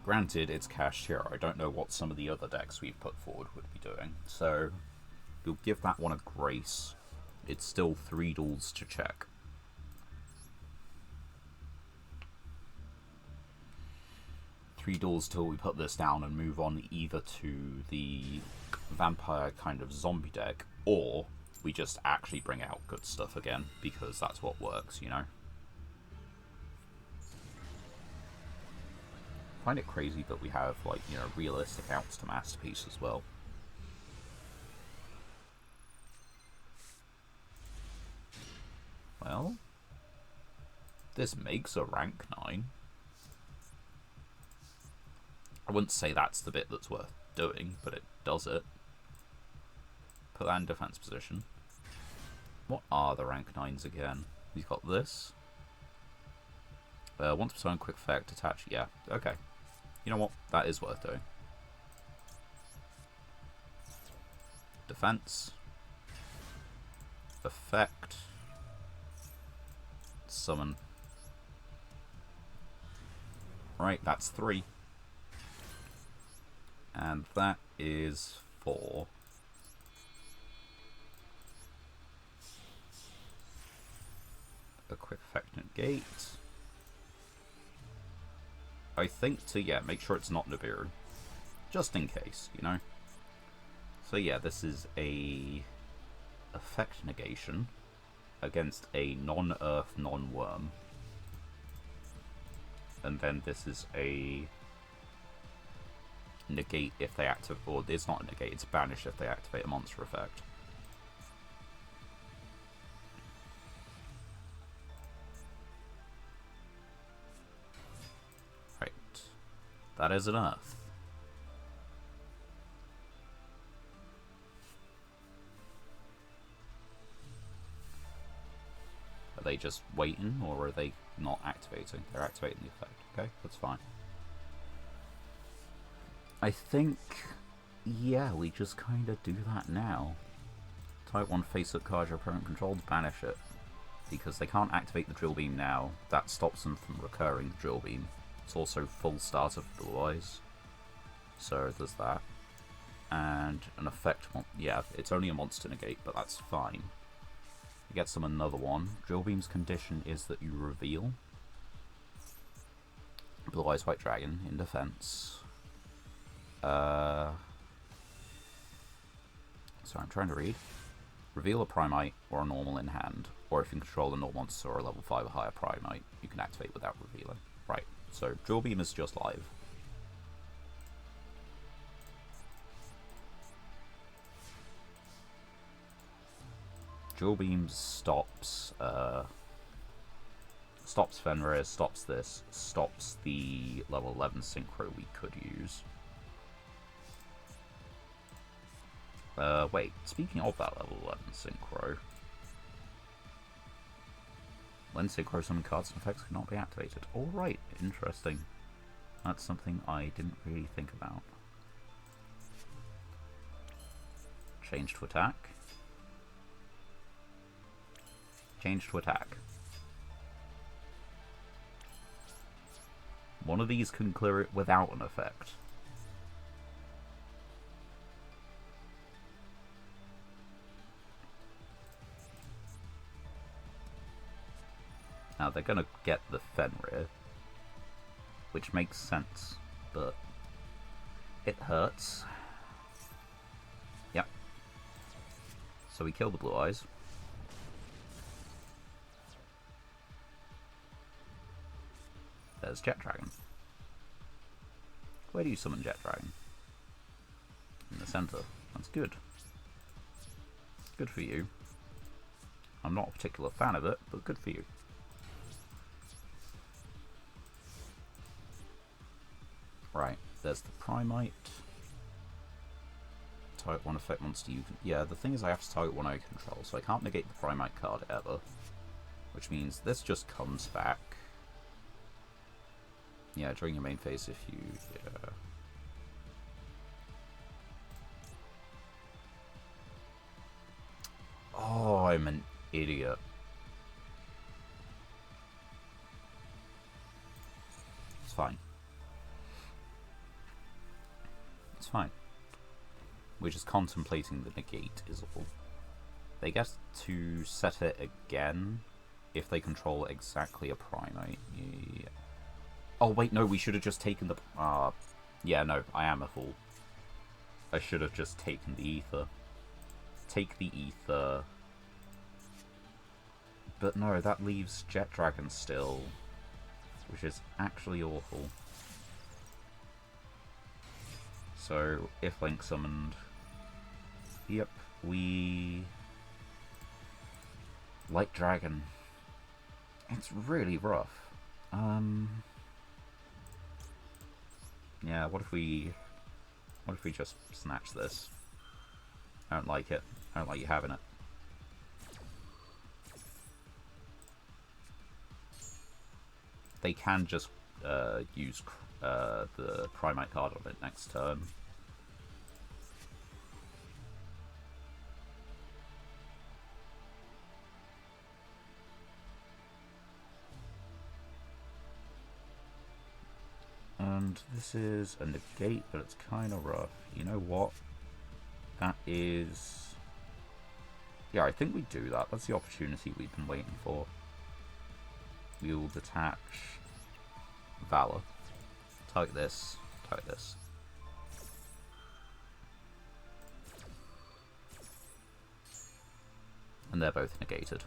Granted, it's Kashtira. I don't know what some of the other decks we've put forward would be doing, so we'll give that one a grace. It's still 3 duels to check. Three duels till we put this down and move on either to the vampire kind of zombie deck, or we just actually bring out good stuff again, because that's what works, you know? I find it crazy that we have, like, you know, realistic outs to Masterpiece as well. Well, this makes a rank 9. I wouldn't say that's the bit that's worth doing, but it does it. Put that in defense position. What are the rank 9s again? We've got this. Once per turn, quick effect, attach. Yeah, okay. You know what? That is worth doing. Defense. Effect. summon. Right, that's 3. And that is 4. A quick effect negate. I think to, yeah, make sure it's not Nibiru. Just in case, you know? So yeah, this is a effect negation against a non-earth, non-worm. And then this is a negate if they activate, or it's not a negate, it's banish if they activate a monster effect. Right. That is an earth. Are they just waiting, or are they not activating? They're activating the effect. Okay, that's fine. I think, yeah, we just kind of do that now. Type 1 face-up card your opponent controls, banish it. Because they can't activate the Drill Beam now. That stops them from recurring the Drill Beam. It's also full starter for Blue Eyes. So there's that. And an effect, yeah, it's only a monster negate, but that's fine. It gets them another one. Drill Beam's condition is that you reveal Blue Eyes White Dragon in defense. Sorry, I'm trying to read. Reveal a Primite or a normal in hand, or if you control a normal monster or a level 5 or higher Primite, you can activate without revealing. Right, so Drill Beam is just live. Drill Beam stops Fenrir, stops this, stops the level 11 Synchro we could use. Wait, speaking of that level 11 Synchro, when Synchro summon cards and effects cannot be activated. Alright, interesting. That's something I didn't really think about. Change to attack. Change to attack. One of these can clear it without an effect. Now they're gonna get the Fenrir, which makes sense, but it hurts. Yep. So we kill the Blue Eyes. There's Jet Dragon. Where do you summon Jet Dragon? In the center. That's good. Good for you. I'm not a particular fan of it, but good for you. Right, there's the Primite. Type 1 effect monster you can... Yeah, the thing is I have to target one I control, so I can't negate the Primite card ever. Which means this just comes back. Yeah, during your main phase if you... Yeah. Oh, I'm an idiot. It's fine. It's fine. We're just contemplating the negate is all. They get to set it again if they control exactly a Primate. Yeah. Oh wait, no, we should have just taken the... yeah, no, I am a fool. I should have just taken the Ether. Take the Ether. But no, that leaves Jet Dragon still, which is actually awful. So, if Link summoned... Yep, we... Light Dragon. It's really rough. Yeah, what if we just snatch this? I don't like it. I don't like you having it. They can just use the Primate card on it next turn. And this is a negate, but it's kind of rough. You know what? That is... Yeah, I think we do that. That's the opportunity we've been waiting for. We'll detach Valor. Target this. Target this. And they're both negated.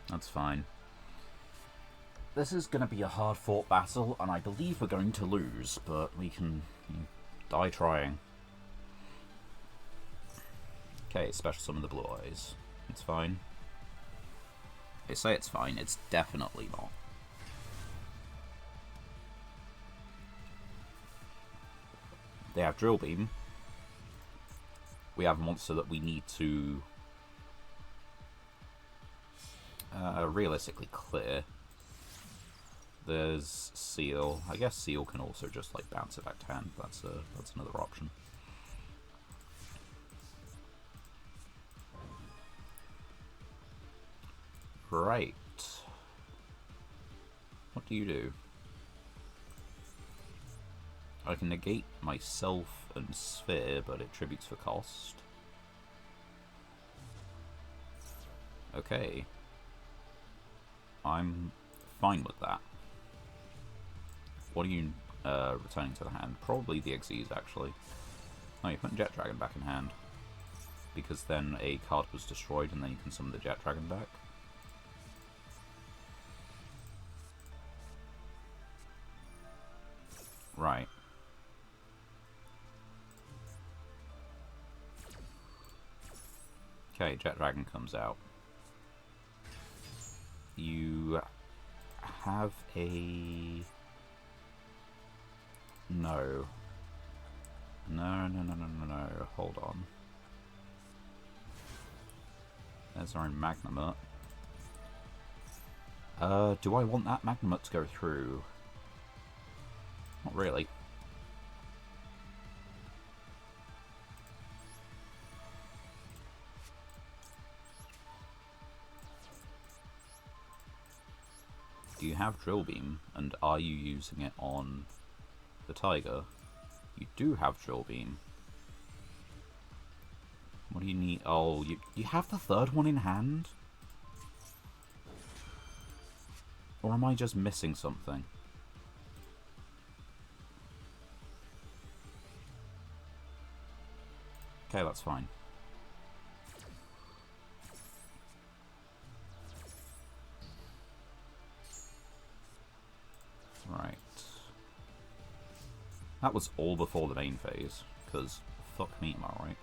That's fine. This is going to be a hard-fought battle, and I believe we're going to lose, but we can die trying. Okay, special summon the Blue Eyes. It's fine. They say it's fine, it's definitely not. They have Drill Beam. We have a monster that we need to realistically clear. There's Seal. I guess Seal can also just like bounce it back to hand. That's another option. Right. What do you do? I can negate myself and Sphere, but it tributes for cost. Okay. I'm fine with that. What are you returning to the hand? Probably the Xyz, actually. No, you're putting Jet Dragon back in hand. Because then a card was destroyed and then you can summon the Jet Dragon back. Right. Okay, Jet Dragon comes out. You have a... No. No. Hold on. There's our own Magnamut. Do I want that Magnamut to go through? Not really. Do you have Drill Beam, and are you using it on the Tiger? You do have Drill Beam. What do you need? Oh, you have the third one in hand? Or am I just missing something? Okay, that's fine. Right. That was all before the main phase, because fuck me, am I right?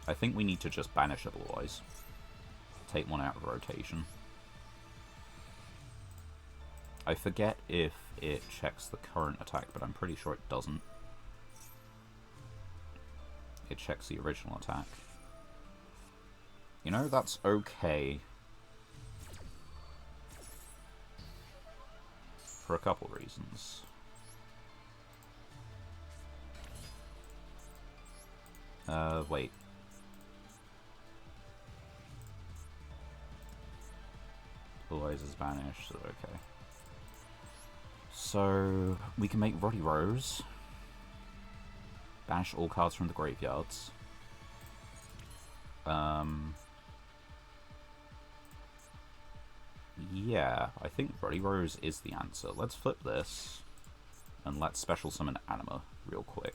I think we need to just banish it otherwise. Take one out of rotation. I forget if it checks the current attack, but I'm pretty sure it doesn't. It checks the original attack. You know, that's okay. For a couple reasons. Wait. Blue Eyes is banished, so okay. So, we can make Ruddy Rose. Banish all cards from the graveyards. Yeah, I think Ruddy Rose is the answer. Let's flip this, and let's special summon Anima real quick.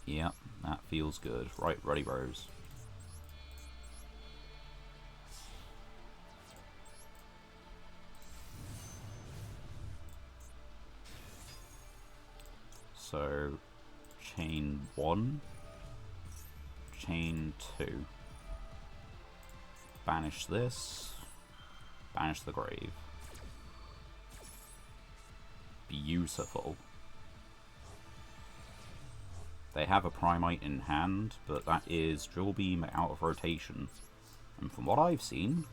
Yep, that feels good. Right, Ruddy Rose. So, chain 1, chain 2. Banish this, banish the grave. Beautiful. They have a Primite in hand, but that is Drill Beam out of rotation. And from what I've seen,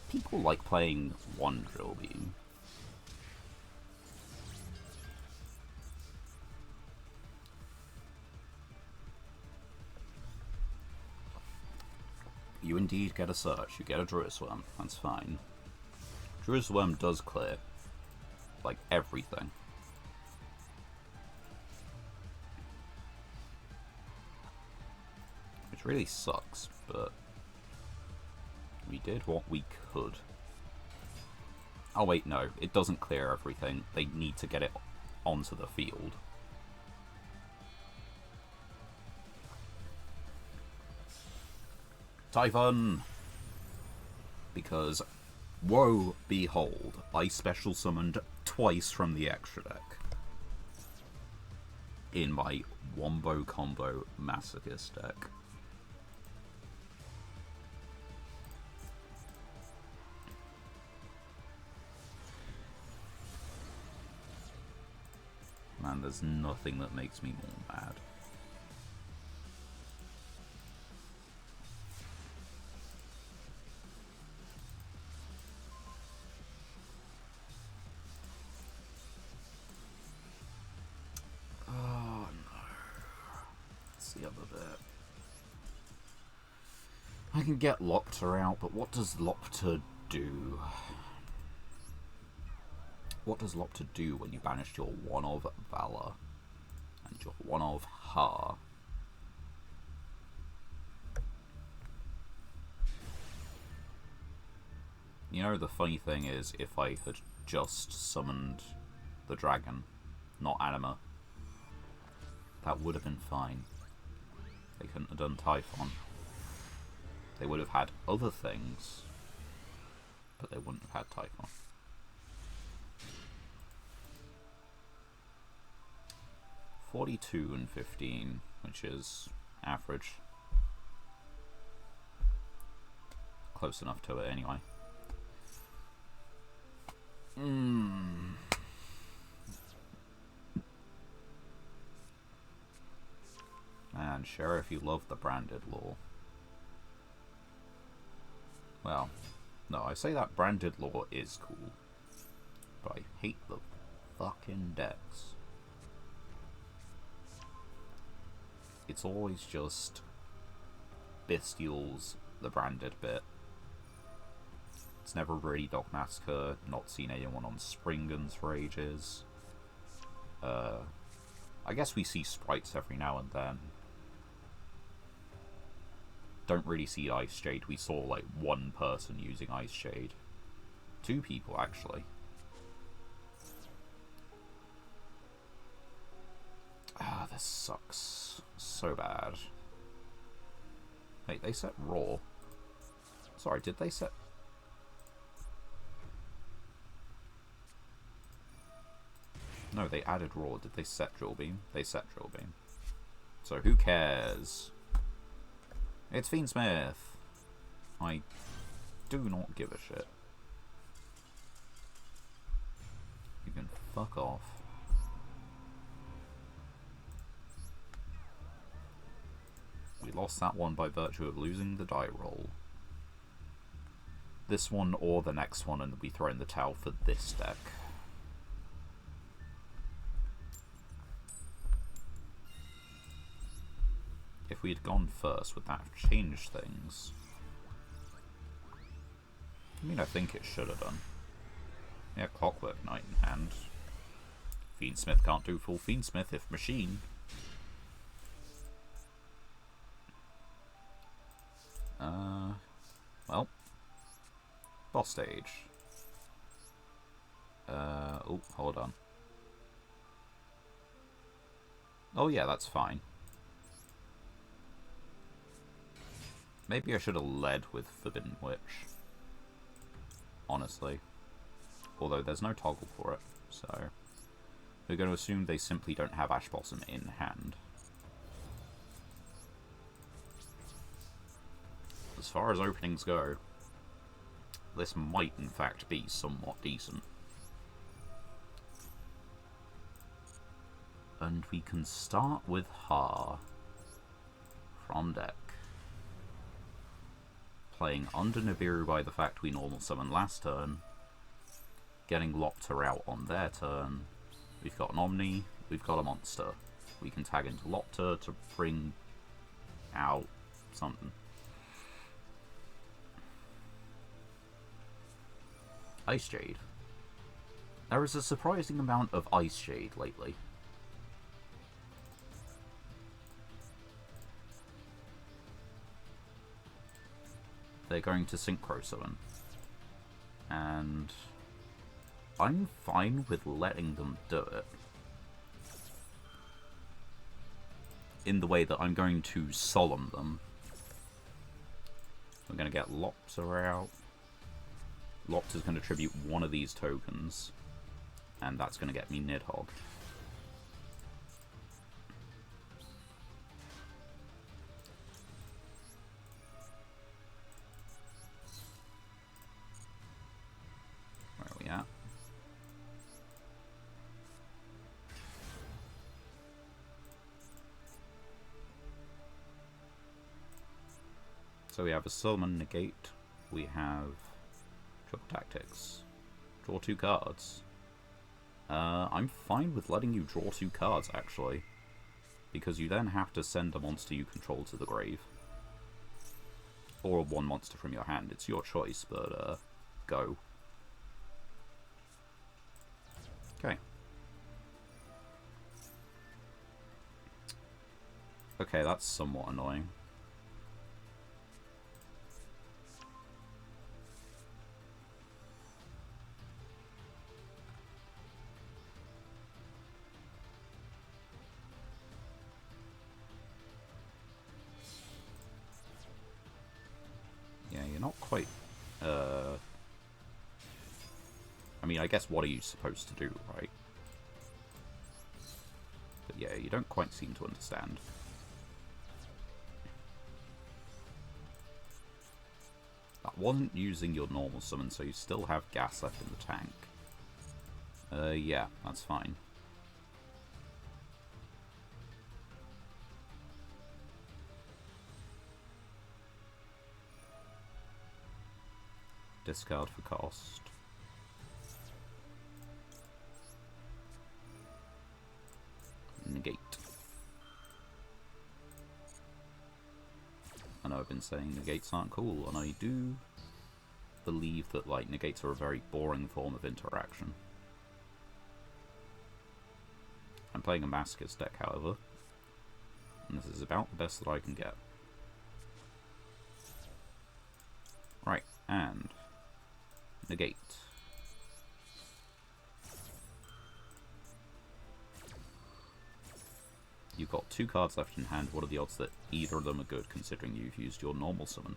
People like playing one Drill Beam. You indeed get a search. You get a Druid's Worm. That's fine. Druid's Worm does clear, like, everything. Which really sucks, but we did what we could. Oh wait, no, it doesn't clear everything. They need to get it onto the field. Typhon! Because, woe behold, I special summoned twice from the extra deck in my Wombo Combo Masochist deck. Man, there's nothing that makes me more mad. Oh no. That's the other bit. I can get Lopter out, but what does Lopter do? What does Lopter do when you banish your one of Valor and your one of Ha? You know, the funny thing is, if I had just summoned the dragon, not Anima, that would have been fine. They couldn't have done Typhon. They would have had other things, but they wouldn't have had Typhon. $42 and $15, which is average. Close enough to it anyway. And Sheriff, you love the branded lore. Well, no, I say that branded lore is cool, but I hate the fucking decks. It's always just Bestials, the branded bit. It's never really Dogmatica, not seen anyone on Springans for ages. I guess we see sprites every now and then. Don't really see Ice Jade. We saw like one person using Ice Jade. 2 people actually. Ah, this sucks so bad. Wait, they set Raw. Sorry, did they set... No, they added Raw. Did they set Drill Beam? They set Drill Beam. So who cares? It's Fiendsmith. I do not give a shit. You can fuck off. We lost that one by virtue of losing the die roll. This one or the next one, and we throw in the towel for this deck. If we had gone first, would that have changed things? I mean, I think it should have done. Yeah, Clockwork Knight in hand. Fiendsmith can't do full Fiendsmith if machine. Well. Boss stage. Oh, hold on. Oh yeah, that's fine. Maybe I should have led with Forbidden Witch. Honestly. Although there's no toggle for it, so... We're going to assume they simply don't have Ash Blossom in hand. As far as openings go, this might in fact be somewhat decent. And we can start with Ha from deck. playing under Nibiru by the fact we normal summon last turn, getting Lopter out on their turn. We've got an Omni, we've got a monster. We can tag into Lopter to bring out something. Ice Jade. There is a surprising amount of Ice Jade lately. They're going to Synchro Summon. And I'm fine with letting them do it. In the way that I'm going to Solemn them. We're going to get Lopter out. Lopter's going to tribute one of these tokens. And that's going to get me Nidhogg. Where are we at? So we have a Summon Negate. We have Triple Tactics. Draw 2 cards. I'm fine with letting you draw 2 cards, actually. Because you then have to send a monster you control to the grave. Or one monster from your hand. It's your choice, but, go. Okay. Okay, that's somewhat annoying. Yeah, you're not quite, I mean, I guess what are you supposed to do, right? But yeah, you don't quite seem to understand. That wasn't using your normal summon, so you still have gas left in the tank. Yeah, that's fine. Discard for cost. Negate. I know I've been saying negates aren't cool, and I do believe that, like, negates are a very boring form of interaction. I'm playing a Masochist deck, however, and this is about the best that I can get. Right, and negate. You've got 2 cards left in hand. What are the odds that either of them are good, considering you've used your normal summon?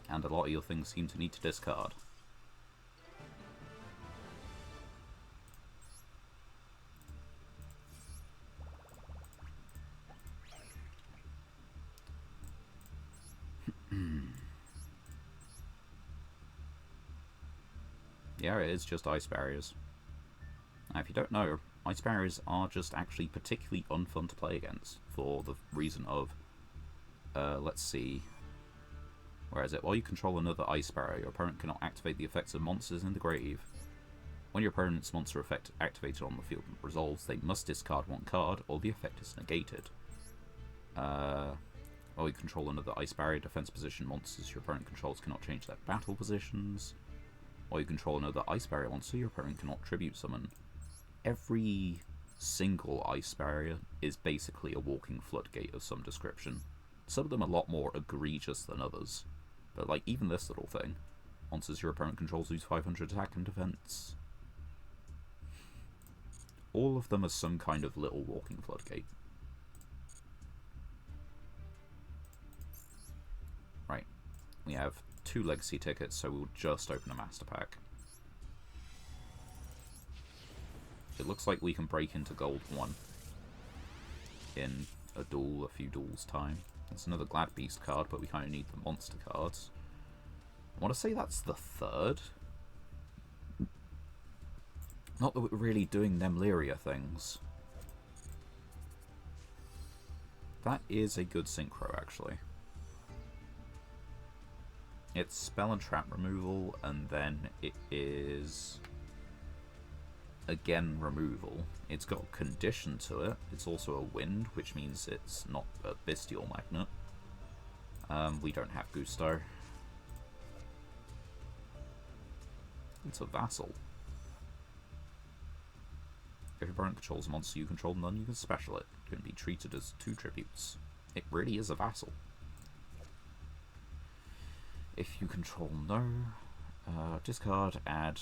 And a lot of your things seem to need to discard. Yeah, it is just ice barriers. Now, if you don't know, ice barriers are just actually particularly unfun to play against, for the reason of, let's see, where is it? While you control another ice barrier, your opponent cannot activate the effects of monsters in the grave. When your opponent's monster effect activated on the field resolves, they must discard 1 card, or the effect is negated. While you control another ice barrier, defense position monsters your opponent controls cannot change their battle positions. While you control another ice barrier monster, your opponent cannot tribute summon. Every single ice barrier is basically a walking floodgate of some description. Some of them are a lot more egregious than others. But, like, even this little thing. Monsters your opponent controls lose 500 attack and defense. All of them are some kind of little walking floodgate. Right. We have 2 legacy tickets, so we'll just open a master pack. It looks like we can break into gold 1 in a duel, a few duels time. There's another Glad Beast card, but we kind of need the monster cards. I want to say that's the 3rd. Not that we're really doing them Lyria things. That is a good synchro, actually. It's spell and trap removal, and then it is again removal. It's got a condition to it. It's also a wind, which means it's not a bestial magnet. We don't have Gusto. It's a vassal. If your opponent controls a monster you control, none you can special it. It can be treated as 2 tributes. It really is a vassal. If you control no, discard, add.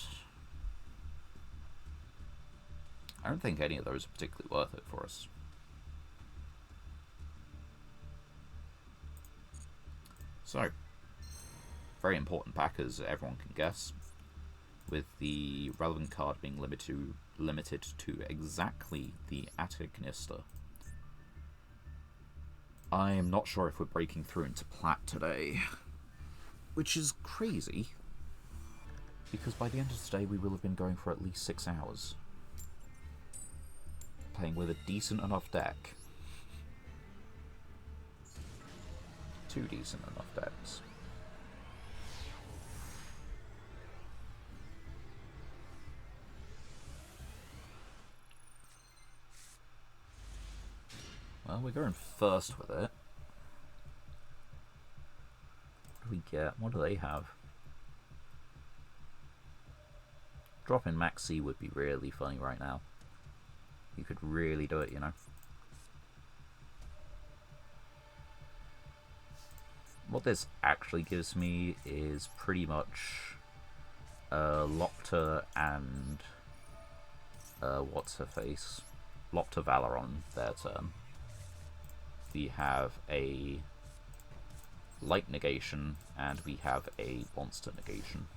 I don't think any of those are particularly worth it for us. So, very important pack, as everyone can guess, with the relevant card being limited to exactly the Antagonista. I am not sure if we're breaking through into Plat today, which is crazy, because by the end of today we will have been going for at least 6 hours, playing with a decent enough deck. 2 decent enough decks. Well, we're going first with it. What do we get? What do they have? Dropping Max C would be really funny right now. You could really do it, you know. What this actually gives me is pretty much Lopter and what's her face? Lopter Valeron, their turn. We have a light negation and we have a monster negation.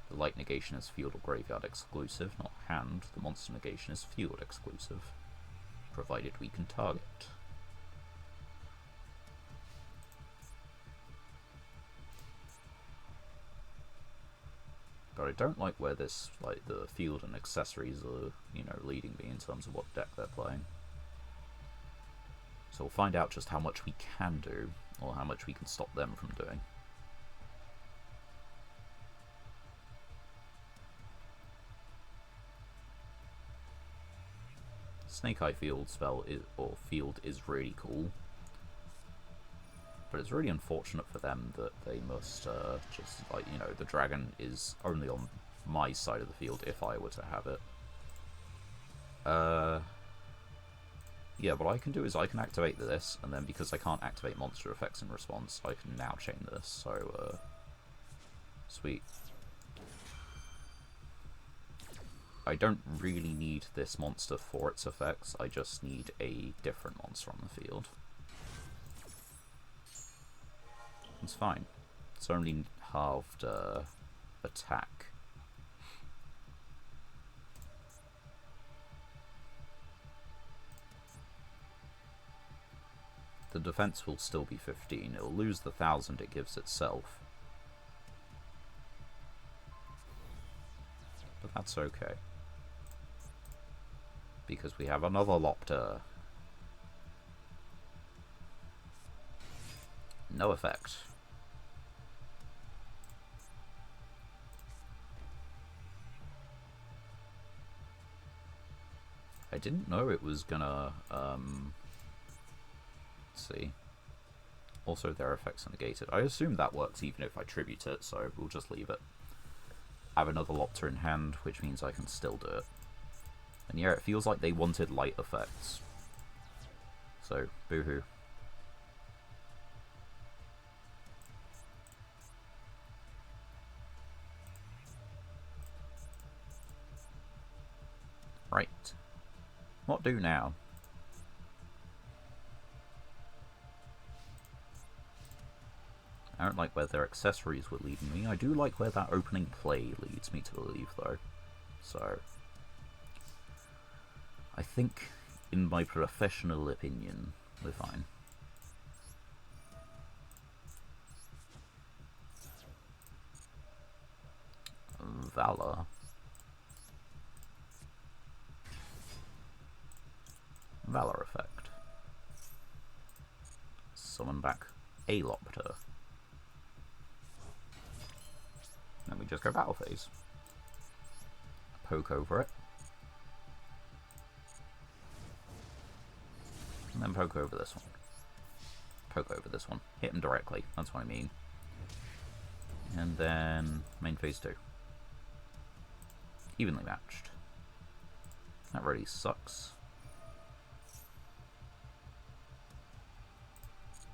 The light negation is field or graveyard exclusive, not hand. The monster negation is field exclusive, provided we can target. But I don't like where this, like, the field and accessories are, you know, leading me in terms of what deck they're playing. So we'll find out just how much we can do, or how much we can stop them from doing. Snake Eye Field spell field is really cool, but it's really unfortunate for them that they must just, like, you know, the dragon is only on my side of the field if I were to have it. Yeah, what I can do is I can activate this, and then because I can't activate monster effects in response, I can now chain this, so, sweet. I don't really need this monster for its effects, I just need a different monster on the field. It's fine. It's only halved attack. The defense will still be 15. It'll lose the 1,000 it gives itself. But that's okay. Because we have another Lopter. No effect. I didn't know it was gonna, let's see. Also, their effects are negated. I assume that works even if I tribute it, so we'll just leave it. I have another Lopter in hand, which means I can still do it. And yeah, it feels like they wanted light effects. So, boohoo. Right. What do now? I don't like where their accessories were leading me. I do like where that opening play leads me to believe, though. So, I think, in my professional opinion, we're fine. Valor. Valor effect. Summon back a Lopter. Then we just go battle phase. Poke over it. And then poke over this one. Poke over this one. Hit him directly, that's what I mean. And then main phase 2. Evenly matched. That really sucks.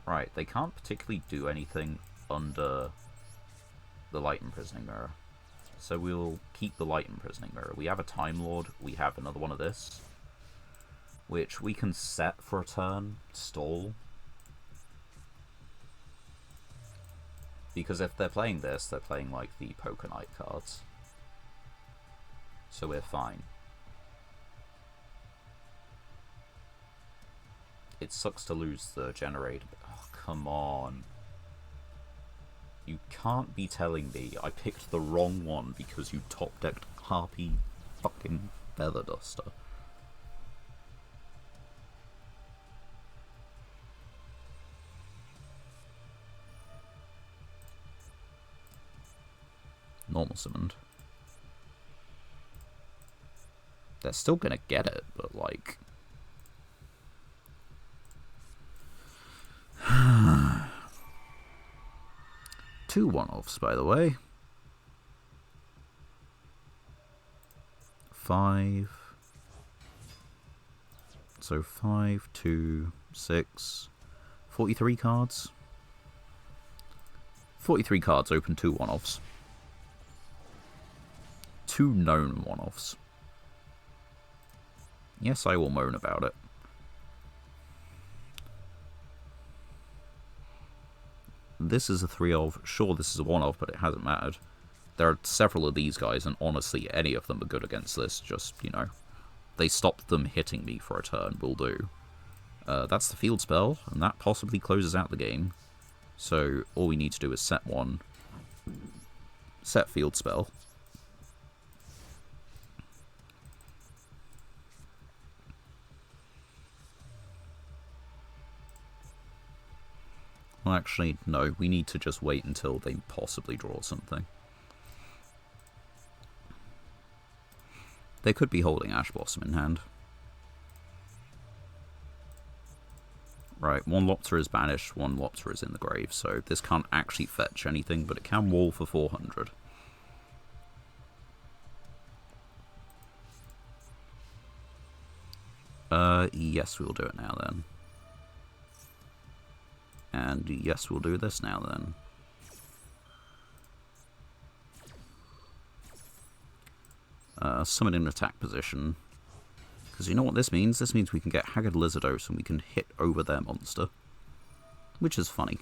Right, they can't particularly do anything under the Light Imprisoning Mirror. So we'll keep the Light Imprisoning Mirror. We have a Time Lord, we have another one of this, which we can set for a turn, stall. Because if they're playing this, they're playing like the Poker Knight cards. So we're fine. It sucks to lose the generator. Oh, come on. You can't be telling me I picked the wrong one because you top-decked Harpy fucking Feather Duster. Normal summoned. They're still gonna get it, but like... Two one-offs, by the way. 5. So 5, 2, 6, 43 cards. 43 cards open 2 one-offs. 2 known one-offs. Yes, I will moan about it. This is a 3 of. Sure, this is a 1 of, but it hasn't mattered. There are several of these guys, and honestly, any of them are good against this. Just, you know, they stopped them hitting me for a turn, will do. That's the field spell, and that possibly closes out the game. So, all we need to do is set one. Set field spell. Well, actually, no. We need to just wait until they possibly draw something. They could be holding Ash Blossom in hand. Right, 1 Lopter is banished, 1 Lopter is in the grave, so this can't actually fetch anything, but it can wall for 400. Yes, we'll do it now then. And yes, we'll do this now then. Summon in attack position. Because you know what this means? This means we can get Haggard Lizardos and we can hit over their monster. Which is funny.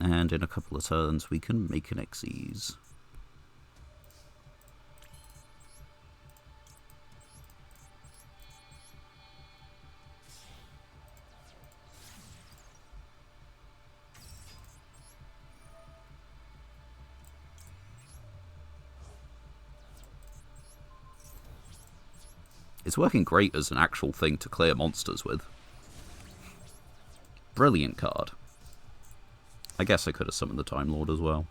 And in a couple of turns we can make an Xyz. It's working great as an actual thing to clear monsters with. Brilliant card. I guess I could have summoned the Time Lord as well.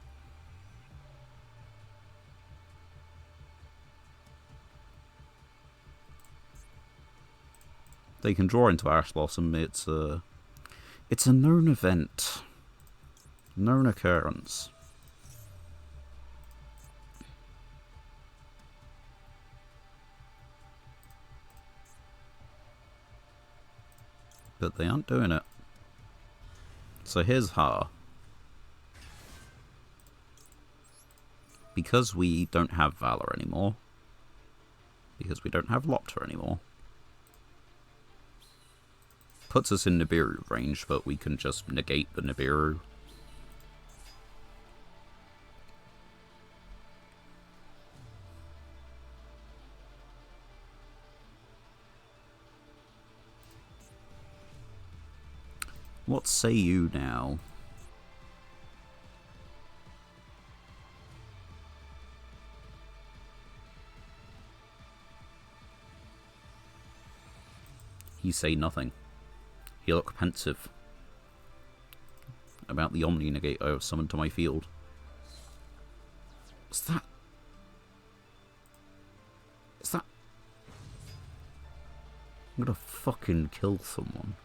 They can draw into Ash Blossom. It's a known event. Known occurrence. But they aren't doing it. So here's Ha. Because we don't have Valor anymore, because we don't have Lopter anymore, puts us in Nibiru range, but we can just negate the Nibiru. What say you now? He say nothing. He look pensive. about the Omni Negate I have summoned to my field. What's that? Is that... I'm gonna fucking kill someone.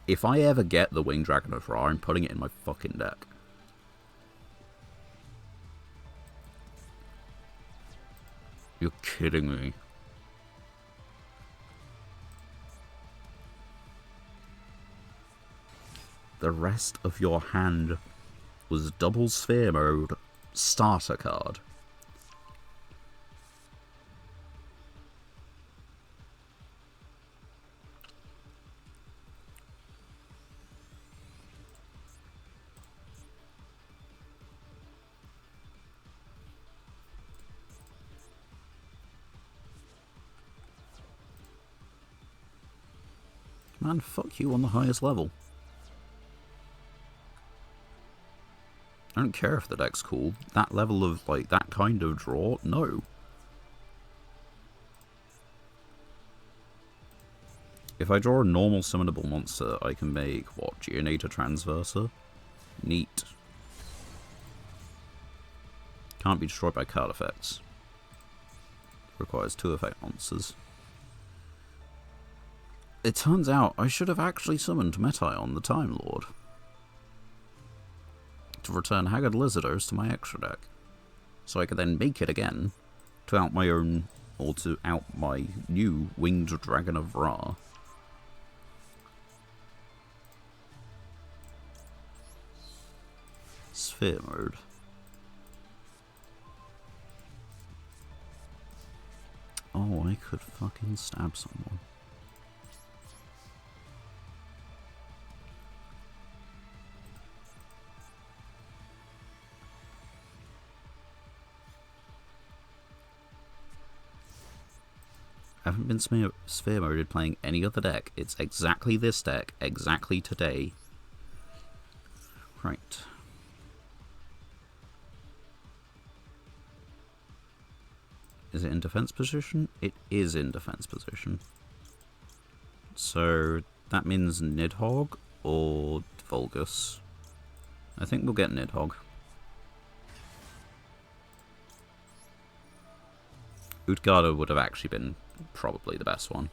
If I ever get the Winged Dragon of Ra, I'm putting it in my fucking deck. You're kidding me. The rest of your hand was double sphere mode starter card. Man, fuck you on the highest level. I don't care if the deck's cool. That level of, like, that kind of draw? No. If I draw a normal summonable monster, I can make, what, Unedited Transverser? Neat. Can't be destroyed by card effects. Requires 2 effect monsters. It turns out I should have actually summoned Metaion, the Time Lord, to return Haggard Lizardos to my extra deck, so I could then make it again to out my own, or to out my new Winged Dragon of Ra. Sphere mode. Oh, I could fucking stab someone. I haven't been sphere moded playing any other deck. It's exactly this deck, exactly today. Right. Is it in defense position? It is in defense position. So that means Nidhogg or Vulgus. I think we'll get Nidhogg. Utgarda would have actually been probably the best one.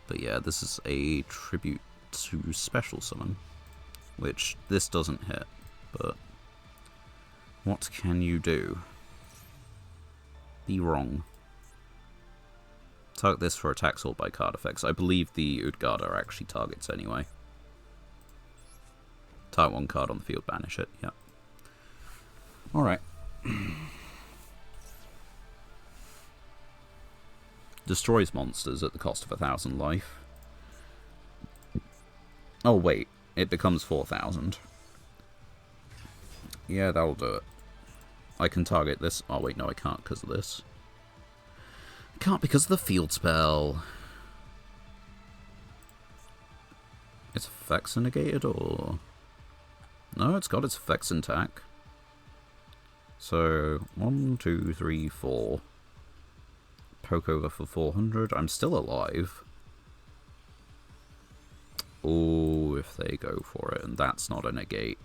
But yeah, this is a tribute to Special Summon, which this doesn't hit, but what can you do? Be wrong. Target this for attack sort by card effects. I believe the Utgarda actually targets anyway. Target 1 card on the field, banish it, yeah. Alright. Destroys monsters at the cost of 1,000 life. Oh wait, it becomes 4,000. Yeah, that'll do it. I can target this. Oh wait, no I can't because of this. I can't because of the field spell. Its effects are negated, or... No, it's got its effects intact. So, 1, 2, 3, 4. Poke over for 400. I'm still alive. Oh, if they go for it, and that's not a negate.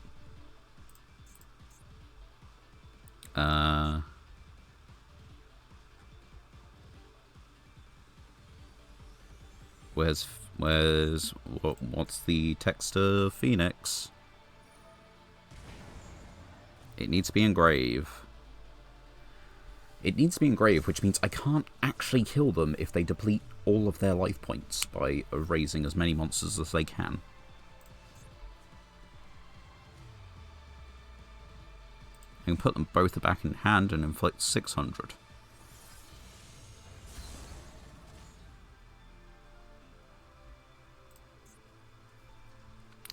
What's the text of Phoenix? It needs to be engrave. It needs to be engrave, which means I can't actually kill them if they deplete all of their life points by erasing as many monsters as they can. I can put them both back in hand and inflict 600.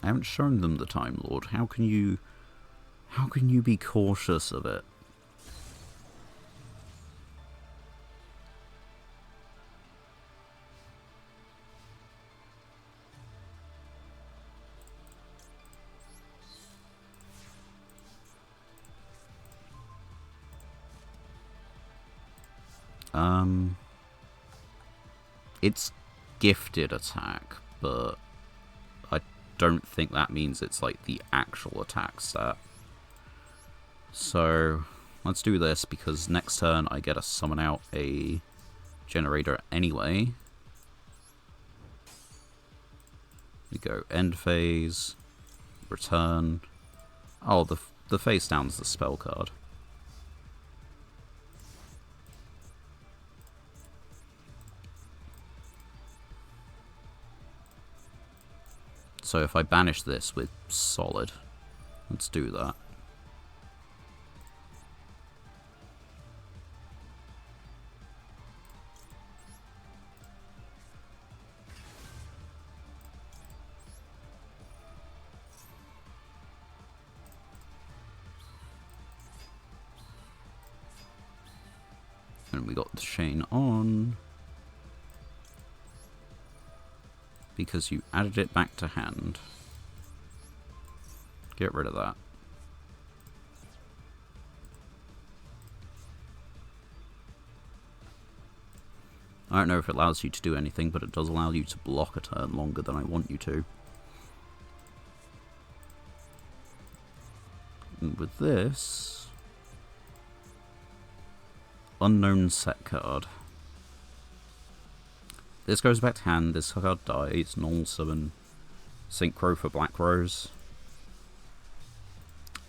I haven't shown them the Time Lord. How can you be cautious of it? It's gifted attack, but I don't think that means it's like the actual attack stat. So let's do this, because next turn I get to summon out a generator anyway. We go end phase, return. Oh, the face down's the spell card. So if I banish this with solid, let's do that. And we got the chain on because you added it back to hand. Get rid of that. I don't know if it allows you to do anything, but it does allow you to block a turn longer than I want you to. And with this, unknown set card. This goes back to hand, this card dies, normal summon Synchro for Black Rose.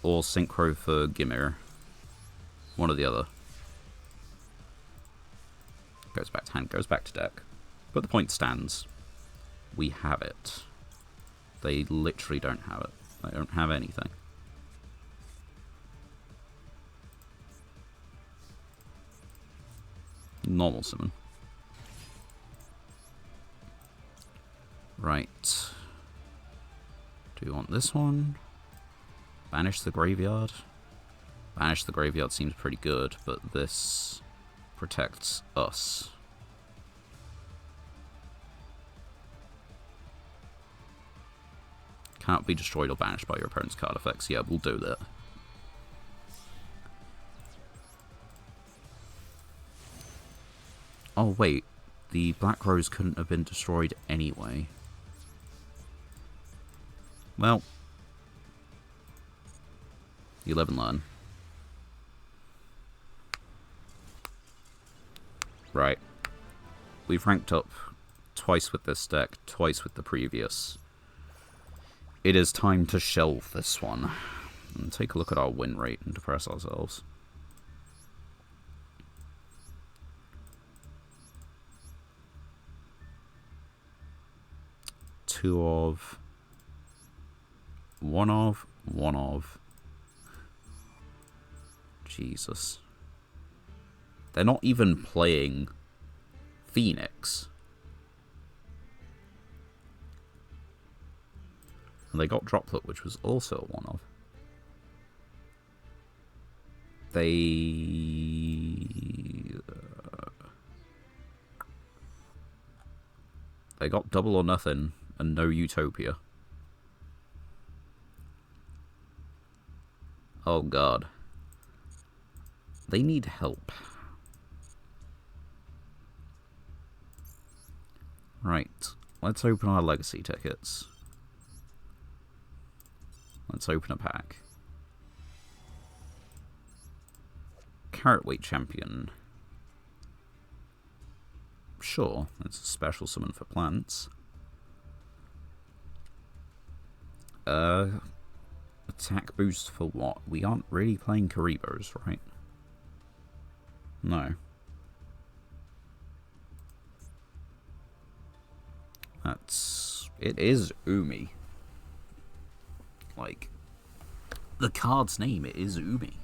Or Synchro for Gimir. One or the other. Goes back to hand, goes back to deck. But the point stands. We have it. They literally don't have it. They don't have anything. Normal summon. Right. Do you want this one? Banish the graveyard. Banish the graveyard seems pretty good, but this protects us. Cannot be destroyed or banished by your opponent's card effects. Yeah, we'll do that. Oh wait, the Black Rose couldn't have been destroyed anyway. Well, you live and learn. Right. We've ranked up twice with this deck, twice with the previous. It is time to shelve this one and take a look at our win rate and depress ourselves. Two of, one of, one of. Jesus. They're not even playing Phoenix. And they got Droplet, which was also a one-of. They got Double or Nothing and no Utopia. Oh god. They need help. Right, let's open our legacy tickets. Let's open a pack. Carrot Weight Champion. Sure, it's a special summon for plants. Attack boost for what? We aren't really playing Karibos, right? No. It is Umi. Like, the card's name, it is Umi.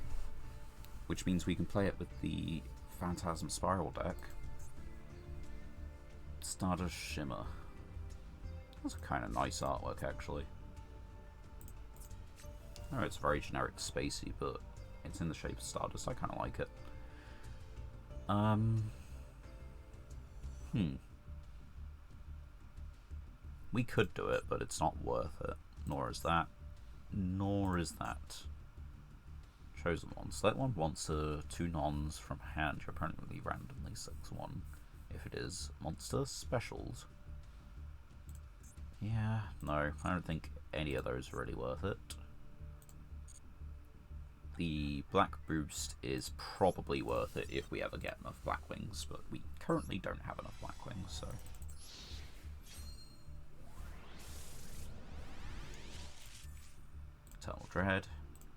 Which means we can play it with the Phantasm Spiral deck. Stardust Shimmer. That's a kind of nice artwork, actually. Oh, it's very generic spacey, but it's in the shape of Stardust. I kind of like it. We could do it, but it's not worth it. Nor is that. Nor is that.
Chosen one. Select one monster, 2 nons from hand. You're permanently randomly select one. If it is monster specials. Yeah, no, I don't think any of those are really worth it. The black boost is probably worth it if we ever get enough black wings, but we currently don't have enough black wings, so. Eternal Dread,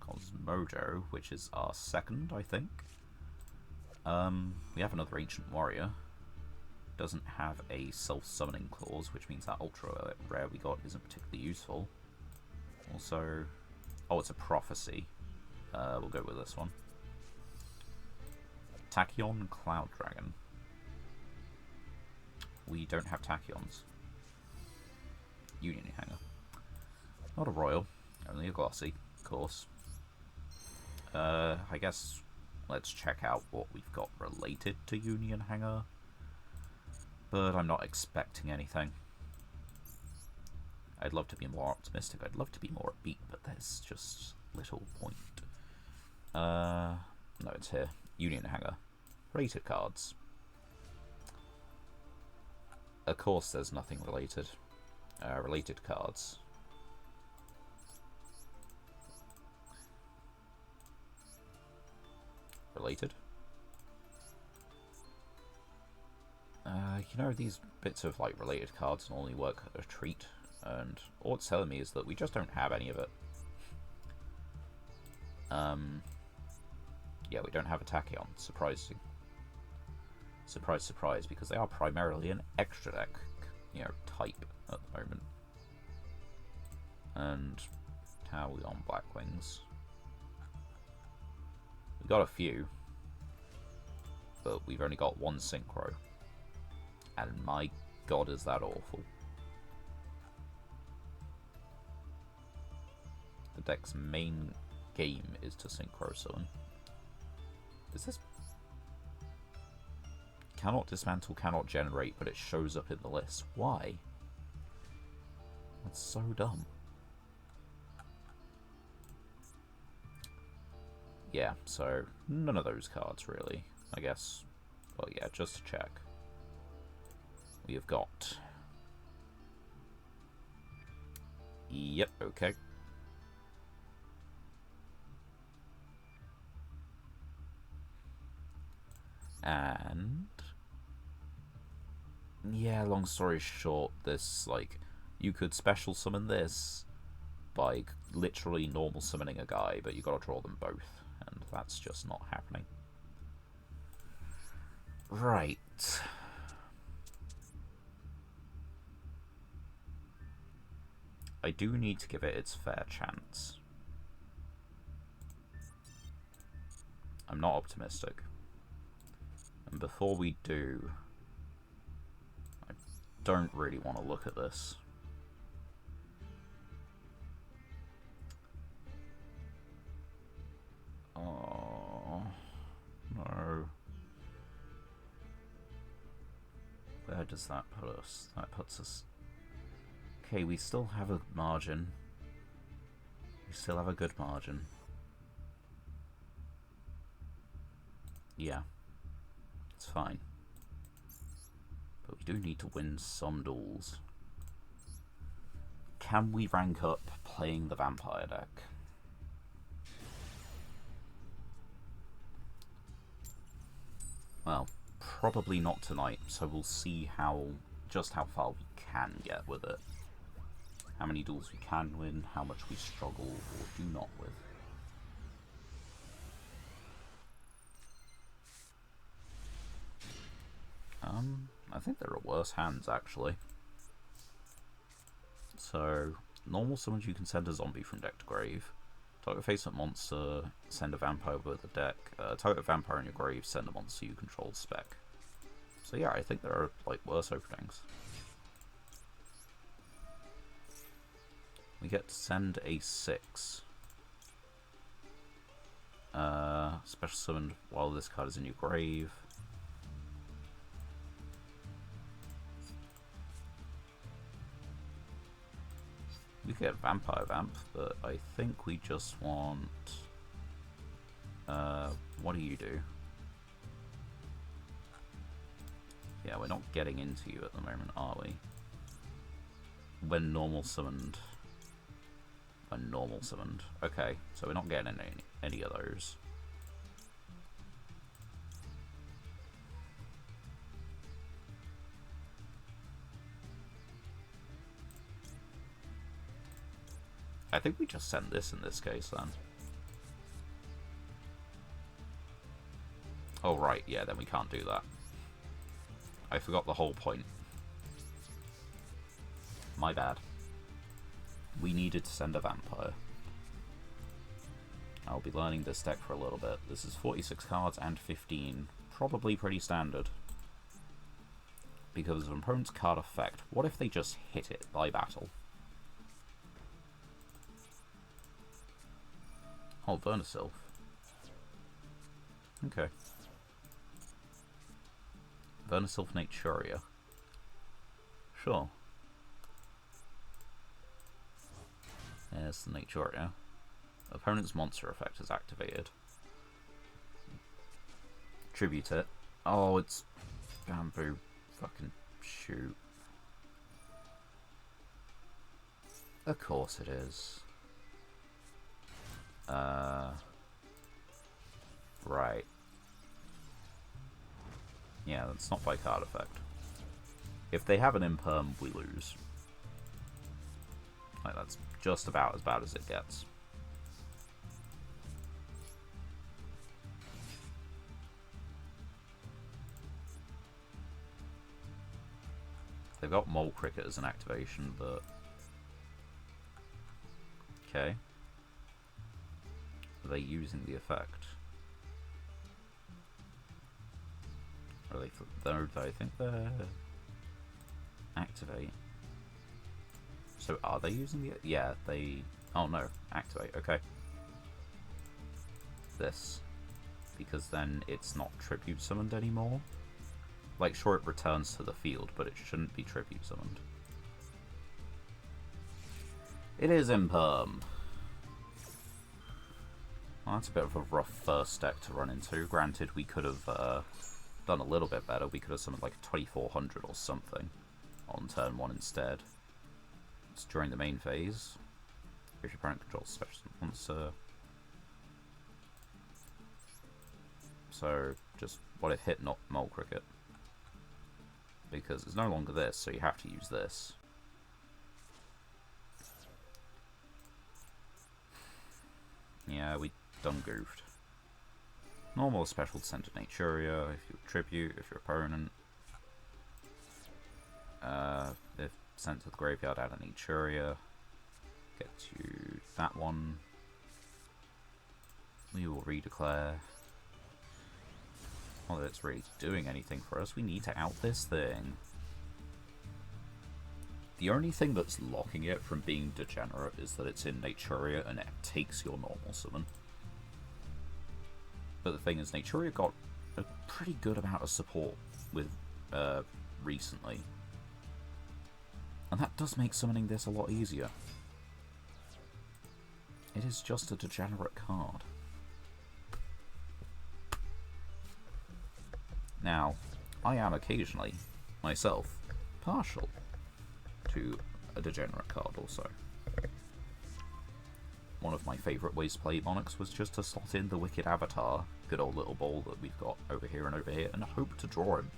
Cosmojo, which is our second, I think. We have another Ancient Warrior. Doesn't have a self-summoning clause, which means that ultra rare we got isn't particularly useful. Also, oh, it's a prophecy. We'll go with this one. Tachyon Cloud Dragon. We don't have Tachyons. Union Hanger. Not a royal, only a glossy, of course. I guess let's check out what we've got related to Union Hanger. But I'm not expecting anything. I'd love to be more optimistic, I'd love to be more upbeat, but there's just little point. No, it's here. Union Hanger. Rated cards. Of course there's nothing related. Related cards. Related. You know, these bits of like related cards only work a treat, and all it's telling me is that we just don't have any of it. Yeah, we don't have a Tachyon. Surprising. Surprise, surprise, because they are primarily an extra deck, you know, type at the moment. And how are we on Black Wings? We got a few, but we've only got one synchro. And my god, is that awful. The deck's main game is to synchro summon. Is this... Cannot dismantle, cannot generate, but it shows up in the list. Why? That's so dumb. Yeah, so none of those cards really, I guess. Well, yeah, just to check. We have got... Yep, okay. And... yeah, long story short, this, like, you could special summon this by literally normal summoning a guy, but you gotta draw them both, and that's just not happening. Right. I do need to give it its fair chance. I'm not optimistic. And before we do, I don't really want to look at this. Oh, no. Where does that put us? That puts us... Okay, we still have a margin. We still have a good margin. Yeah. It's fine. But we do need to win some duels. Can we rank up playing the vampire deck? Well, probably not tonight, so we'll see just how far we can get with it. How many duels we can win, how much we struggle or do not with. I think there are worse hands, actually. So, normal summons you can send a zombie from deck to grave. Target face-up monster, send a vampire with the deck. Target vampire in your grave, send a monster you control spec. So yeah, I think there are, like, worse openings. We get to send a 6. Special summoned while this card is in your grave. We get Vampire Vamp, but I think we just want... What do you do? Yeah, we're not getting into you at the moment, are we? When normal summoned. When normal summoned. Okay, so we're not getting any of those. I think we just send this in this case then. Oh right, yeah, then we can't do that. I forgot the whole point. My bad. We needed to send a vampire. I'll be learning this deck for a little bit. This is 46 cards and 15. Probably pretty standard. Because of an opponent's card effect. What if they just hit it by battle? Oh, Vernisylph. Okay. Vernisylph Naturia. Sure. There's the Naturia. Opponent's monster effect is activated. Tribute it. Oh, it's bamboo. Fucking shoot. Of course it is. Right. Yeah, that's not by card effect. If they have an imperm, we lose. Like, that's just about as bad as it gets. They've got Mole Cricket as an activation, but... Okay. Are they using the effect? Are they... I think they're... Activate. So are they using the... Yeah, they... Oh no, activate, okay. This. Because then it's not tribute summoned anymore. Like, sure, it returns to the field, but it shouldn't be tribute summoned. It is imperm. Well, that's a bit of a rough first deck to run into. Granted, we could have done a little bit better. We could have summoned like 2400 or something on turn 1 instead. It's during the main phase. If your opponent controls special monster. So, just what if hit not Mole Cricket? Because it's no longer this, so you have to use this. Yeah, we done goofed. Normal special sent to Naturia if you tribute, if your opponent. If sent to the graveyard, add a Naturia. Get you that one. We will redeclare. Not that it's really doing anything for us. We need to out this thing. The only thing that's locking it from being degenerate is that it's in Naturia and it takes your normal summon. But the thing is, Naturia got a pretty good amount of support with recently. And that does make summoning this a lot easier. It is just a degenerate card. Now, I am occasionally, myself, partial to a degenerate card also. One of my favourite ways to play Monarchs was just to slot in the Wicked Avatar, good old little ball that we've got over here, and hope to draw him.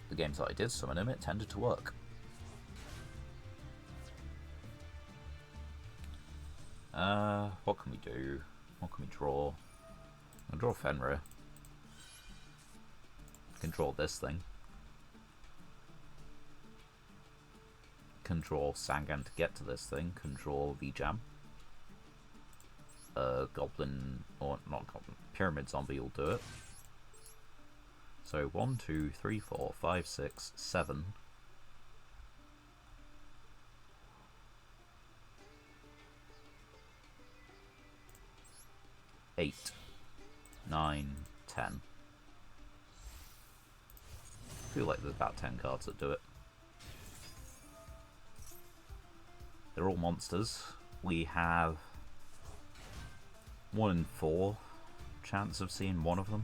The games that I did summon him, it tended to work. What can we do? What can we draw? I'll draw Fenrir. Can draw this thing. Can draw Sangan to get to this thing. Can draw V-Jam. Goblin, or not Goblin, Pyramid Zombie will do it. So 1, 2, 3, 4, 5, 6, 7. 8, 9, 10. I feel like there's about 10 cards that do it. They're all monsters. We have 1 in 4 chance of seeing one of them.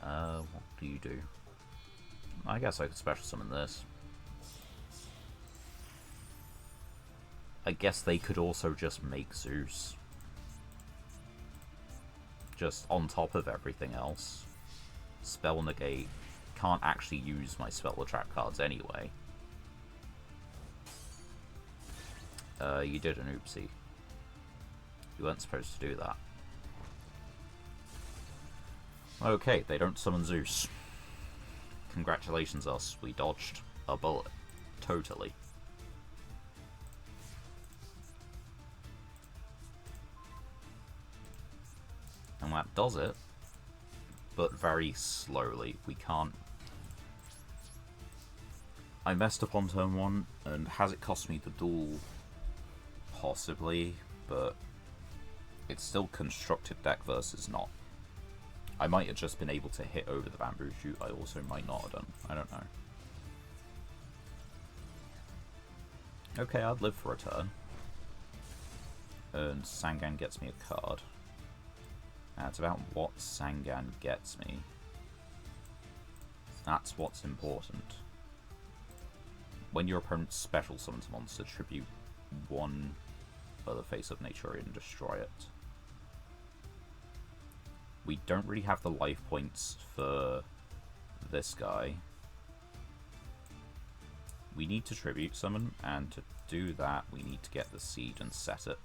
What do you do? I guess I could special summon this. I guess they could also just make Zeus. Just on top of everything else. Spell negate. Can't actually use my spell attract cards anyway. You did an oopsie. You weren't supposed to do that. Okay, they don't summon Zeus. Congratulations us, we dodged a bullet. Totally. And that does it, but very slowly. We can't... I messed up on turn 1, and has it cost me the duel? Possibly, but it's still constructed deck versus not. I might have just been able to hit over the bamboo shoot. I also might not have done. I don't know. Okay, I'd live for a turn. And Sangan gets me a card. That's about what Sangan gets me. That's what's important. When your opponent special summons a monster, tribute 1 other face of nature and destroy it. We don't really have the life points for this guy. We need to tribute summon, and to do that we need to get the seed and set it.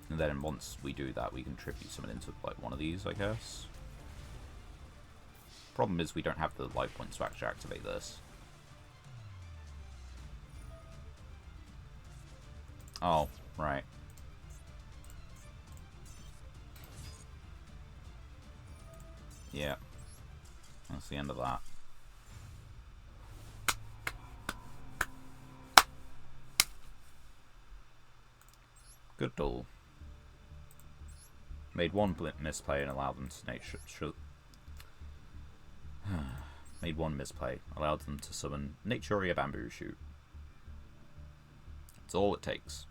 And then once we do that we can tribute summon into like one of these, I guess. Problem is we don't have the life points to actually activate this. Oh, right. Yeah. That's the end of that. Good duel. Made 1 misplay and allowed them to made 1 misplay, allowed them to summon Naturia Bamboo Shoot. That's all it takes.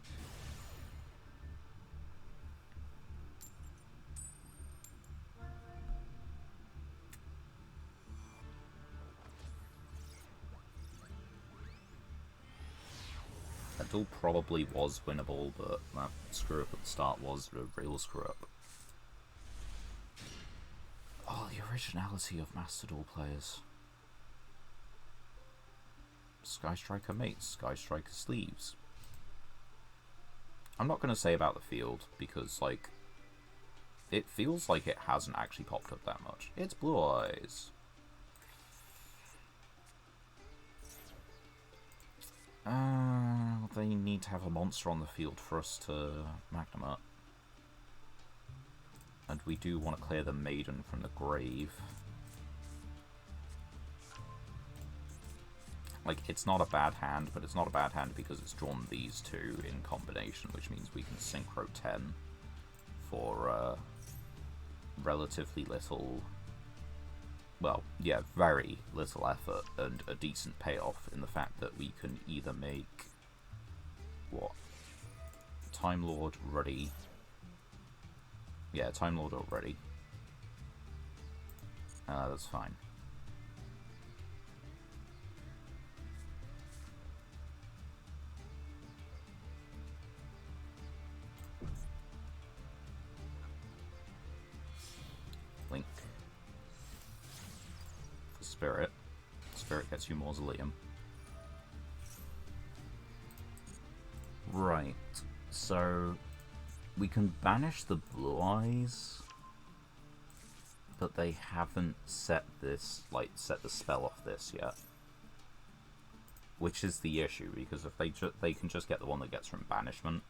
That duel probably was winnable, but that screw up at the start was a real screw up. Oh, the originality of Master Duel players. Sky Striker mates, Sky Striker sleeves. I'm not going to say about the field, because, like, it feels like it hasn't actually popped up that much. It's Blue Eyes. They need to have a monster on the field for us to Magnum up. And we do want to clear the Maiden from the grave. Like, it's not a bad hand, but it's not a bad hand because it's drawn these two in combination, which means we can Synchro 10 for relatively little... Well, yeah, very little effort and a decent payoff in the fact that we can either make... What? Time Lord ready. Yeah, Time Lord already. That's fine. Link. For Spirit. Spirit gets you Mausoleum. Right. So... we can banish the Blue Eyes, but they haven't set this, like, set the spell off this yet. Which is the issue, because if they can just get the one that gets from banishment.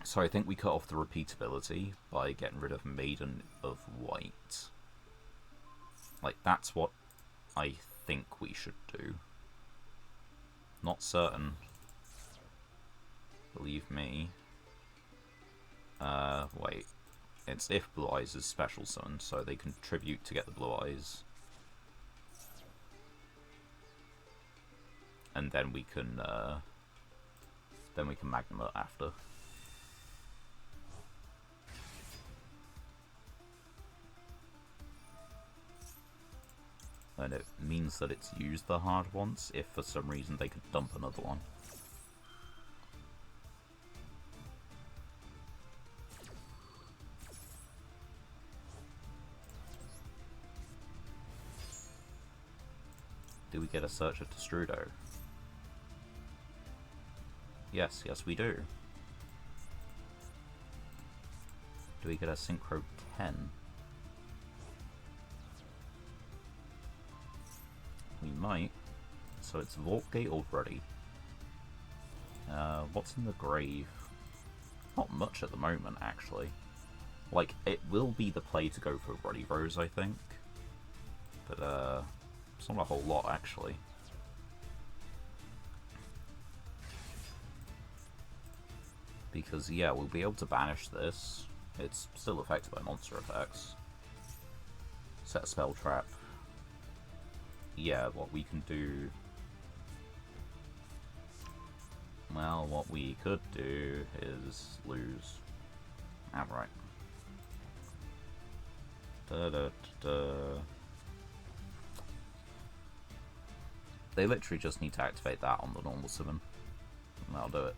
So I think we cut off the repeatability by getting rid of Maiden of White. Like, that's what I think we should do. Not certain. Believe me. Wait. It's if Blue Eyes is special summon, so they contribute to get the Blue Eyes. and then we can Magnum it after. And it means that it's used the hard once, if for some reason they could dump another one. Do we get a Search of Testrudo? Yes, yes we do. Do we get a Synchro 10? We might. So it's Vaultgate already. What's in the grave? Not much at the moment, actually. Like, it will be the play to go for Ruddy Rose, I think. But, it's not a whole lot, actually. Because, yeah, we'll be able to banish this. It's still affected by monster effects. Set a spell trap. Yeah, what we can do... Well, what we could do is lose. Outright. They literally just need to activate that on the normal summon. And that'll do it.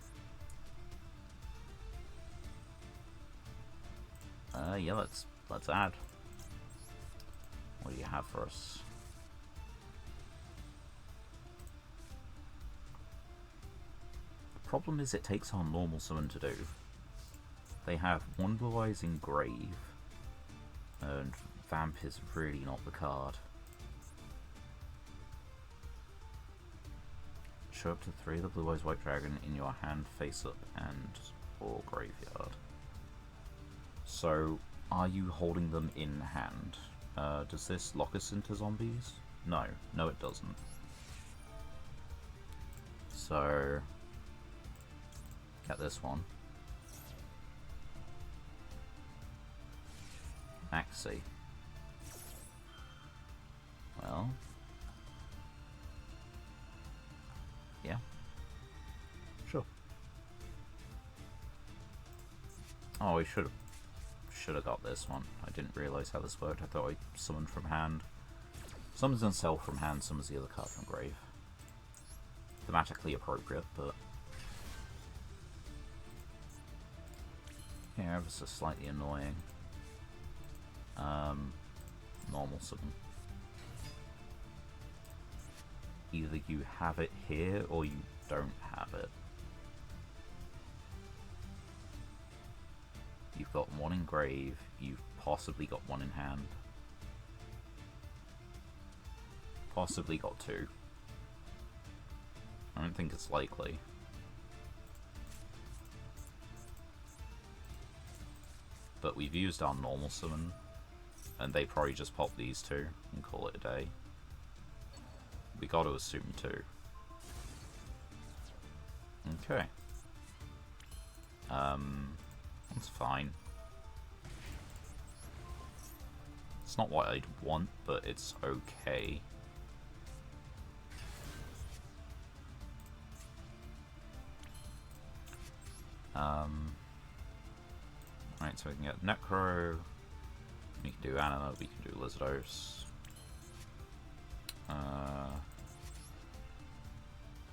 Yeah, let's add. What do you have for us? The problem is it takes on normal summon to do. They have one Blue Eyes in Grave, and Vamp is really not the card. Show up to 3 of the Blue Eyes White Dragon in your hand, face up, and or graveyard. So, are you holding them in hand? Does this lock us into zombies? No. No, it doesn't. So, get this one. Maxi. Well. Yeah. Sure. Oh, we should have got this one. I didn't realise how this worked. I thought I summoned from hand. Summons themselves from hand, summons the other card from grave. Thematically appropriate, but... yeah, ever so slightly annoying. Normal summon. Either you have it here, or you don't have it. You've got one in grave, you've possibly got one in hand. Possibly got two. I don't think it's likely. But we've used our normal summon, and they probably just pop these two and call it a day. We gotta assume two. Okay. That's fine. It's not what I'd want, but it's okay. Right, so we can get Necro, we can do Anima, we can do Lizardos.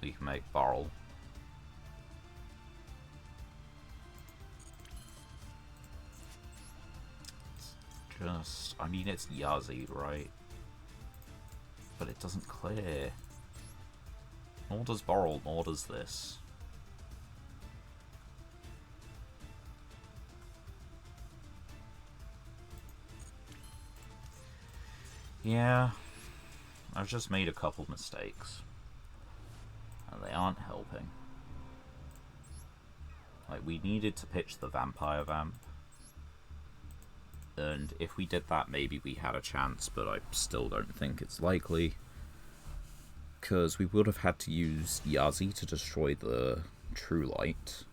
We can make Barrel. Just, I mean, it's Yazi, right? But it doesn't clear. Nor does Borrel, nor does this. Yeah, I've just made a couple mistakes. And they aren't helping. Like, we needed to pitch the Vampire Vamp. And if we did that, maybe we had a chance, but I still don't think it's likely. Because we would have had to use Yazi to destroy the True Light.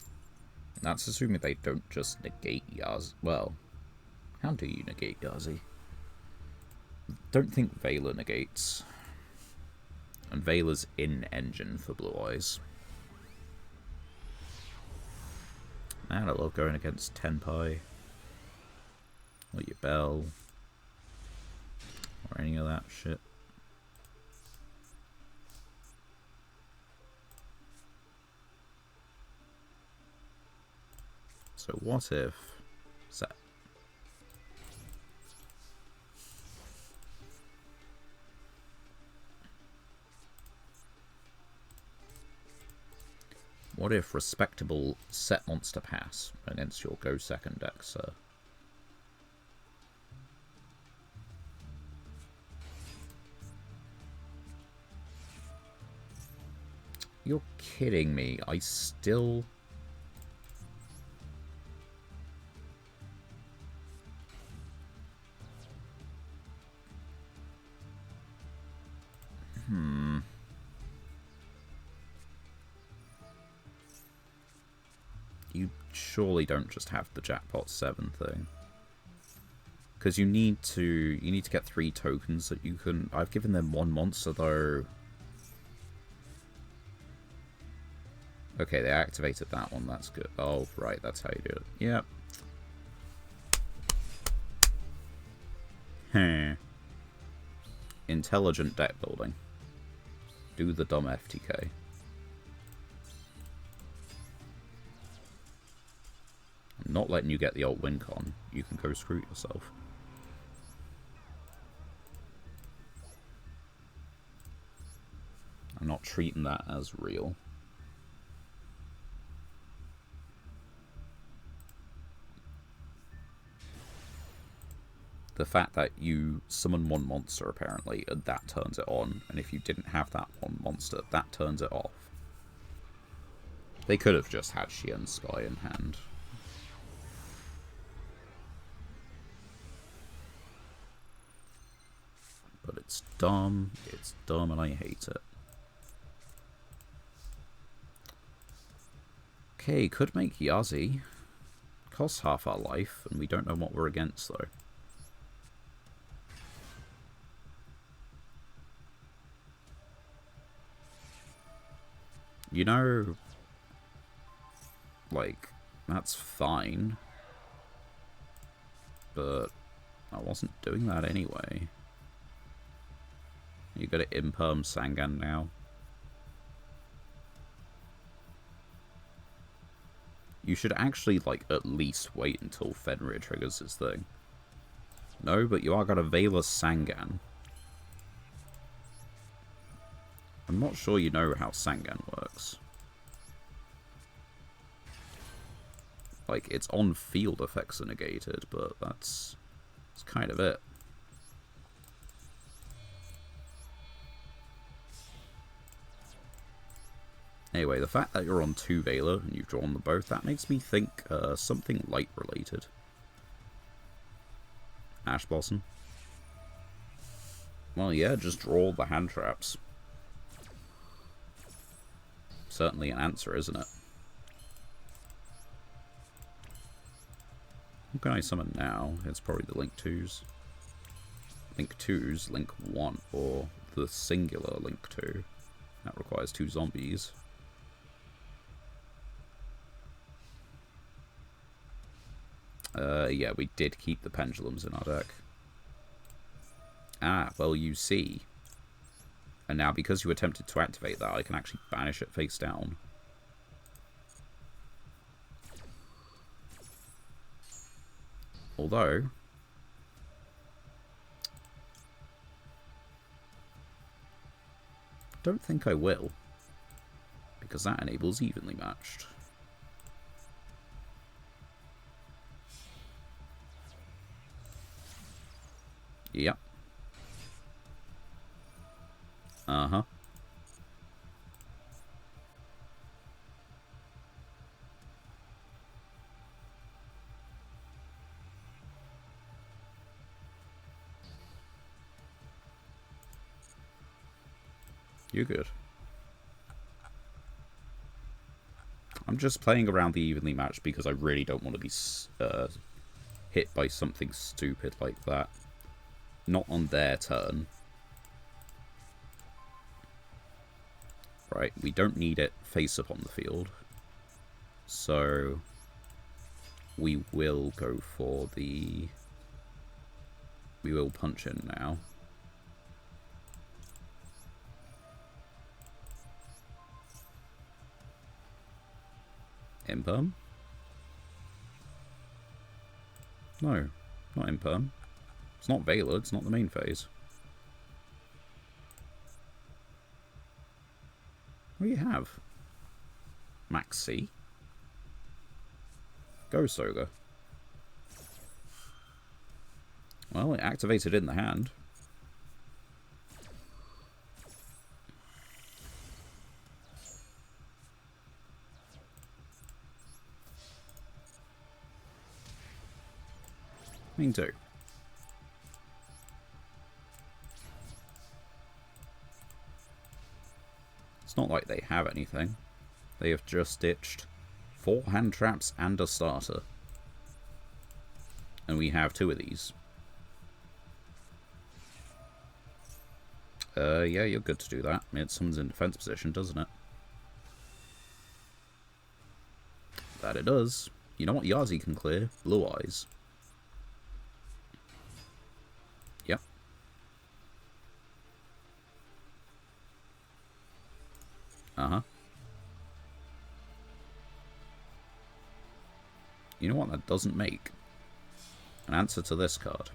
And that's assuming they don't just negate Yazi. Well, how do you negate Yazi? Don't think Vela negates. And Veiler's in-engine for Blue Eyes. Man, I love going against Tenpai. Or your Bell. Or any of that shit. So what if... Set. What if respectable set monster pass against your go second deck, sir? You're kidding me. I still... You surely don't just have the jackpot 7 thing. Because you need to get 3 tokens that you can... I've given them 1 monster though. Okay, they activated that one, that's good. Oh, right, that's how you do it. Yep. Intelligent deck building. Do the dumb FTK. I'm not letting you get the old win con. You can go screw yourself. I'm not treating that as real. The fact that you summon 1 monster, apparently, and that turns it on, and if you didn't have that 1 monster, that turns it off. They could have just had Xian Sky in hand. But it's dumb, and I hate it. Okay, could make Yazi. Costs half our life, and we don't know what we're against, though. You know, like, that's fine. But I wasn't doing that anyway. You gotta imperm Sangan now. You should actually, like, at least wait until Fenrir triggers his thing. No, but you are gonna Veiler Sangan. I'm not sure you know how Sangan works. Like, its on-field effects are negated, but that's kind of it. Anyway, the fact that you're on 2 Veiler and you've drawn them both, that makes me think something light related. Ash Blossom. Well, yeah, just draw the hand traps. Certainly an answer, isn't it? What can I summon now? It's probably the Link 2s. Link 2s, Link 1, or the singular Link 2. That requires 2 zombies. Yeah, we did keep the pendulums in our deck. Ah, well, you see. And now, because you attempted to activate that, I can actually banish it face down. Although... don't think I will. Because that enables evenly matched. Yep. Uh-huh. You're good. I'm just playing around the evenly matched because I really don't want to be hit by something stupid like that. Not on their turn.
Right, we don't need it face up on the field. So we will go for the... We will punch in now. Imperm? No, not Imperm. It's not Veiler, it's not the main phase. What do you have? Max C? Go Soga. Well, it activated in the hand. Me too. It's not like they have anything. They have just ditched 4 hand traps and a starter. And we have 2 of these. Yeah, you're good to do that. It summons in defense position, doesn't it? That it does. You know what Yazi can clear? Blue Eyes. Yep. Uh-huh. You know what that doesn't make? An answer to this card.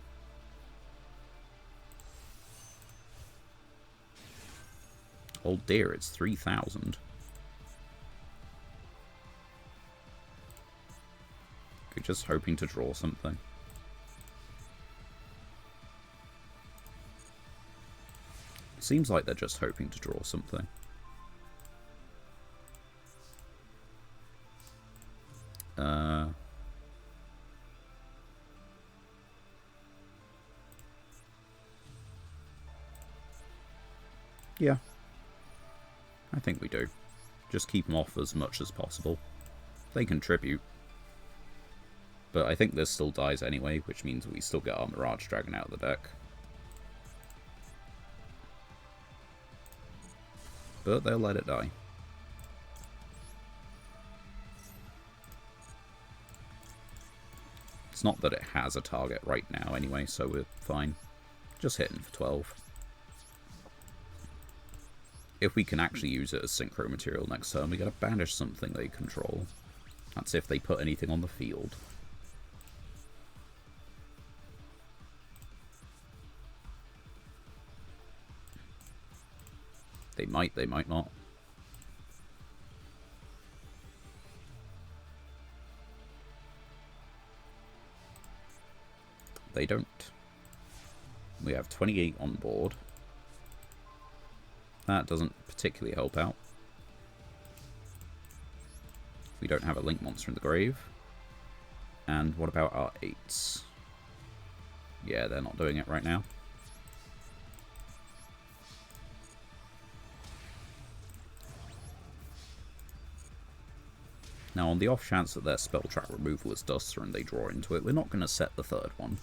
Oh dear, it's 3,000. We're just hoping to draw something. Seems like they're just hoping to draw something. Yeah. I think we do. Just keep them off as much as possible. They contribute. But I think this still dies anyway, which means we still get our Mirage Dragon out of the deck. But they'll let it die. It's not that it has a target right now anyway, so we're fine. Just hitting for 12. If we can actually use it as synchro material next turn, we gotta banish something they control. That's if they put anything on the field. They might not. They don't. We have 28 on board. That doesn't particularly help out. We don't have a link monster in the grave. And what about our 8s? Yeah, they're not doing it right now. Now, on the off chance that their spell track removal is Duster and they draw into it, we're not going to set the 3rd one.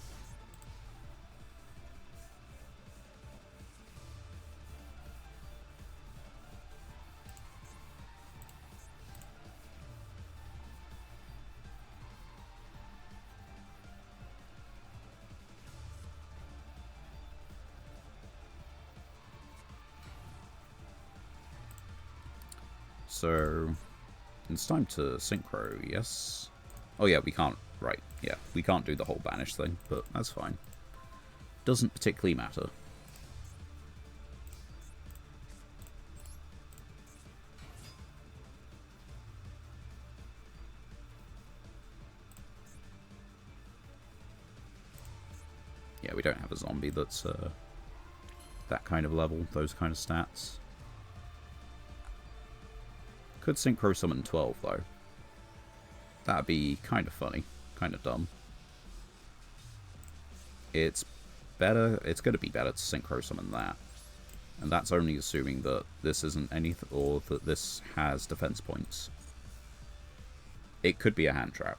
So, it's time to synchro, yes? Oh yeah, we can't, right, yeah, we can't do the whole banish thing, but that's fine. Doesn't particularly matter. Yeah, we don't have a zombie that's that kind of level, those kind of stats. Could synchro summon 12 though. That'd be kind of funny, kind of dumb. It's better, it's going to be better to synchro summon that. And that's only assuming that this isn't anything, or that this has defense points. It could be a hand trap.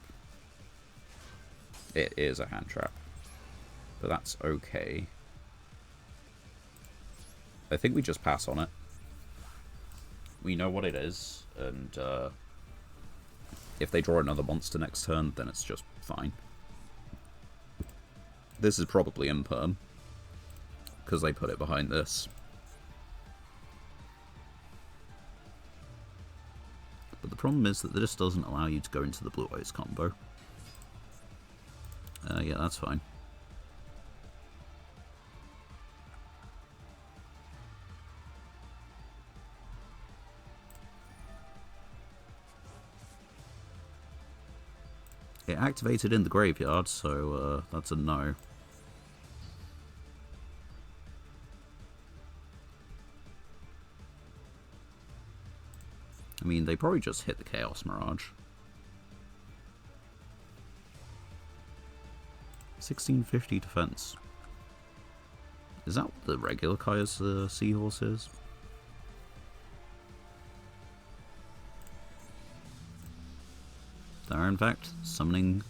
It is a hand trap. But that's okay. I think we just pass on it.
we know what it is, and if they draw another monster next turn, then it's just fine. This is probably imperm, because they put it behind this. But the problem is that this doesn't allow you to go into the Blue Eyes combo. Yeah, that's fine. It activated in the graveyard, so that's a no. I mean, they probably just hit the Chaos Mirage. 1650 defense. Is that what the regular Kaya's Seahorse is? They're in fact summoning...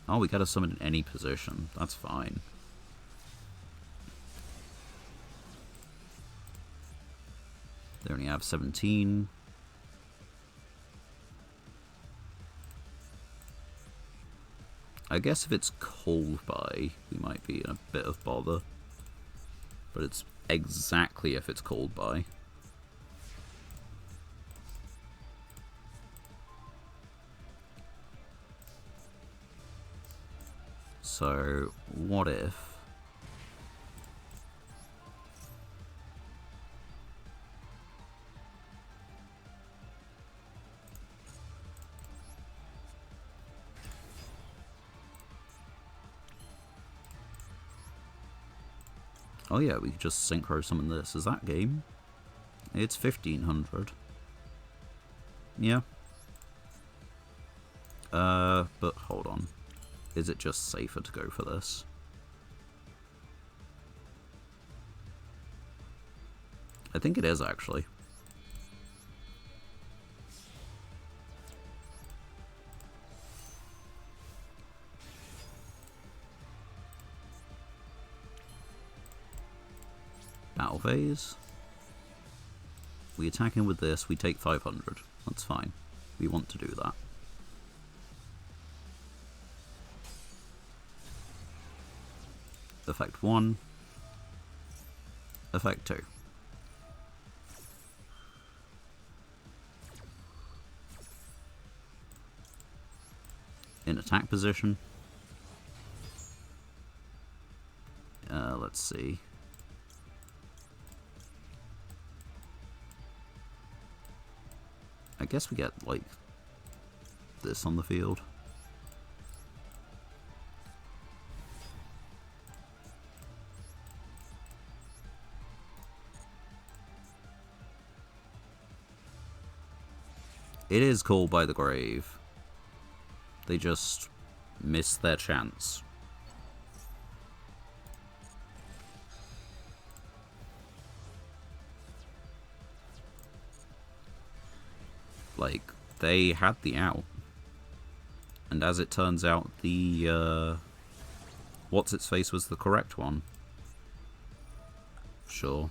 Oh, we gotta summon in any position. That's fine. They only have 17. I guess if it's called by, we might be in a bit of bother. But it's exactly if it's called by. So, what if... Oh yeah, we could just synchro summon this. Is that game? It's 1500. Yeah. But hold on. Is it just safer to go for this? I think it is, actually. Battle phase. We attack him with this, we take 500. That's fine. We want to do that. Effect 1. Effect 2. In attack position. Let's see. I guess we get, like, this on the field. It is called by the grave. They just missed their chance. Like, they had the out. And as it turns out, the, what's-its-face was the correct one. Sure.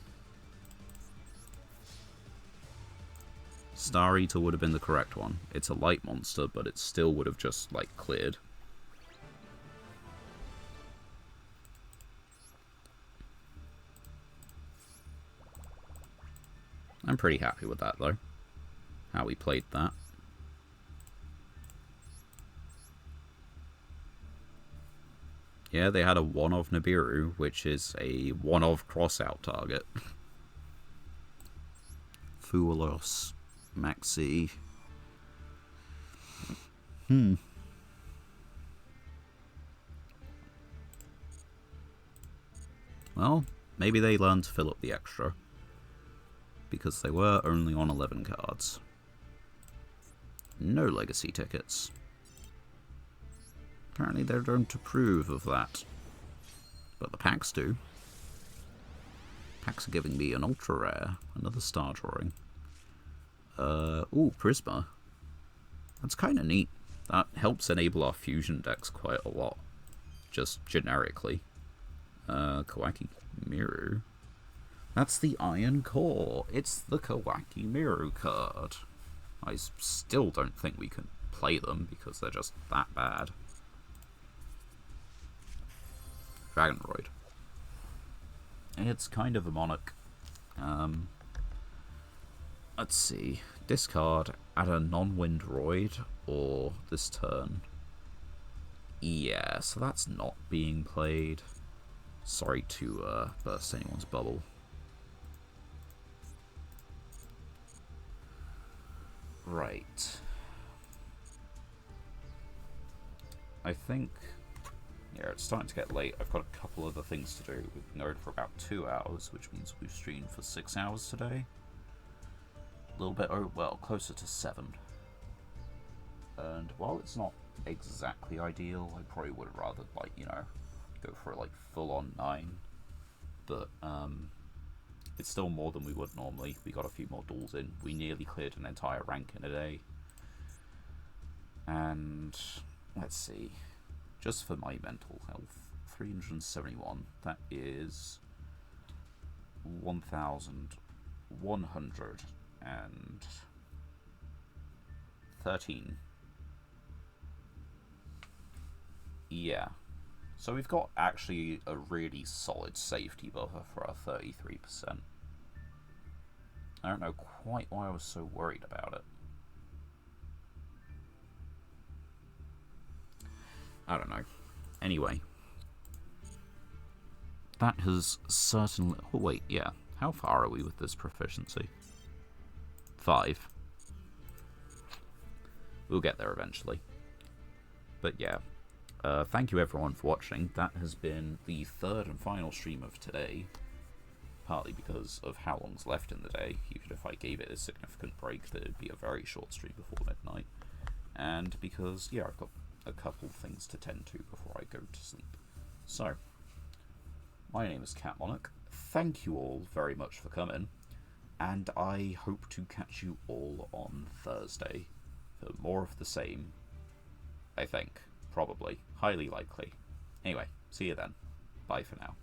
Star Eater would have been the correct one. It's a light monster, but it still would have just, like, cleared. I'm pretty happy with that, though. How we played that. Yeah, they had a 1 of Nibiru, which is a 1 of cross-out target. Foolos. Maxi. Well, maybe they learned to fill up the extra. Because they were only on 11 cards. No legacy tickets. Apparently they don't approve of that. But the packs do. Packs are giving me an ultra rare. Another star drawing. Ooh, Prisma. That's kind of neat. That helps enable our fusion decks quite a lot. Just generically. Kawaki Miru. That's the Iron Core. It's the Kawaki Miru card. I still don't think we can play them because they're just that bad. Dragonroid. It's kind of a Monarch. Let's see. Discard, add a non-Windroid, or this turn. Yeah, so that's not being played. Sorry to burst anyone's bubble. Right. I think... yeah, it's starting to get late. I've got a couple other things to do. We've been going for about 2 hours, which means we've streamed for 6 hours today. A little bit, well, closer to 7. And while it's not exactly ideal, I probably would have rather, like, you know, go for like full-on 9. But it's still more than we would normally. We got a few more duels in. We nearly cleared an entire rank in a day. And let's see. Just for my mental health, 371. That is 1,113. Yeah. So we've got actually a really solid safety buffer for our 33%. I don't know quite why I was so worried about it. I don't know. Anyway. That has certainly... oh, wait, yeah. How far are we with this proficiency? 5. We'll get there eventually. But yeah. Thank you everyone for watching. That has been the 3rd and final stream of today. Partly because of how long's left in the day. Even if I gave it a significant break, that it'd be a very short stream before midnight. And because, yeah, I've got a couple things to tend to before I go to sleep. So, my name is Cat Monarch. Thank you all very much for coming. And I hope to catch you all on Thursday for more of the same. I think. Probably. Highly likely. Anyway, see you then. Bye for now.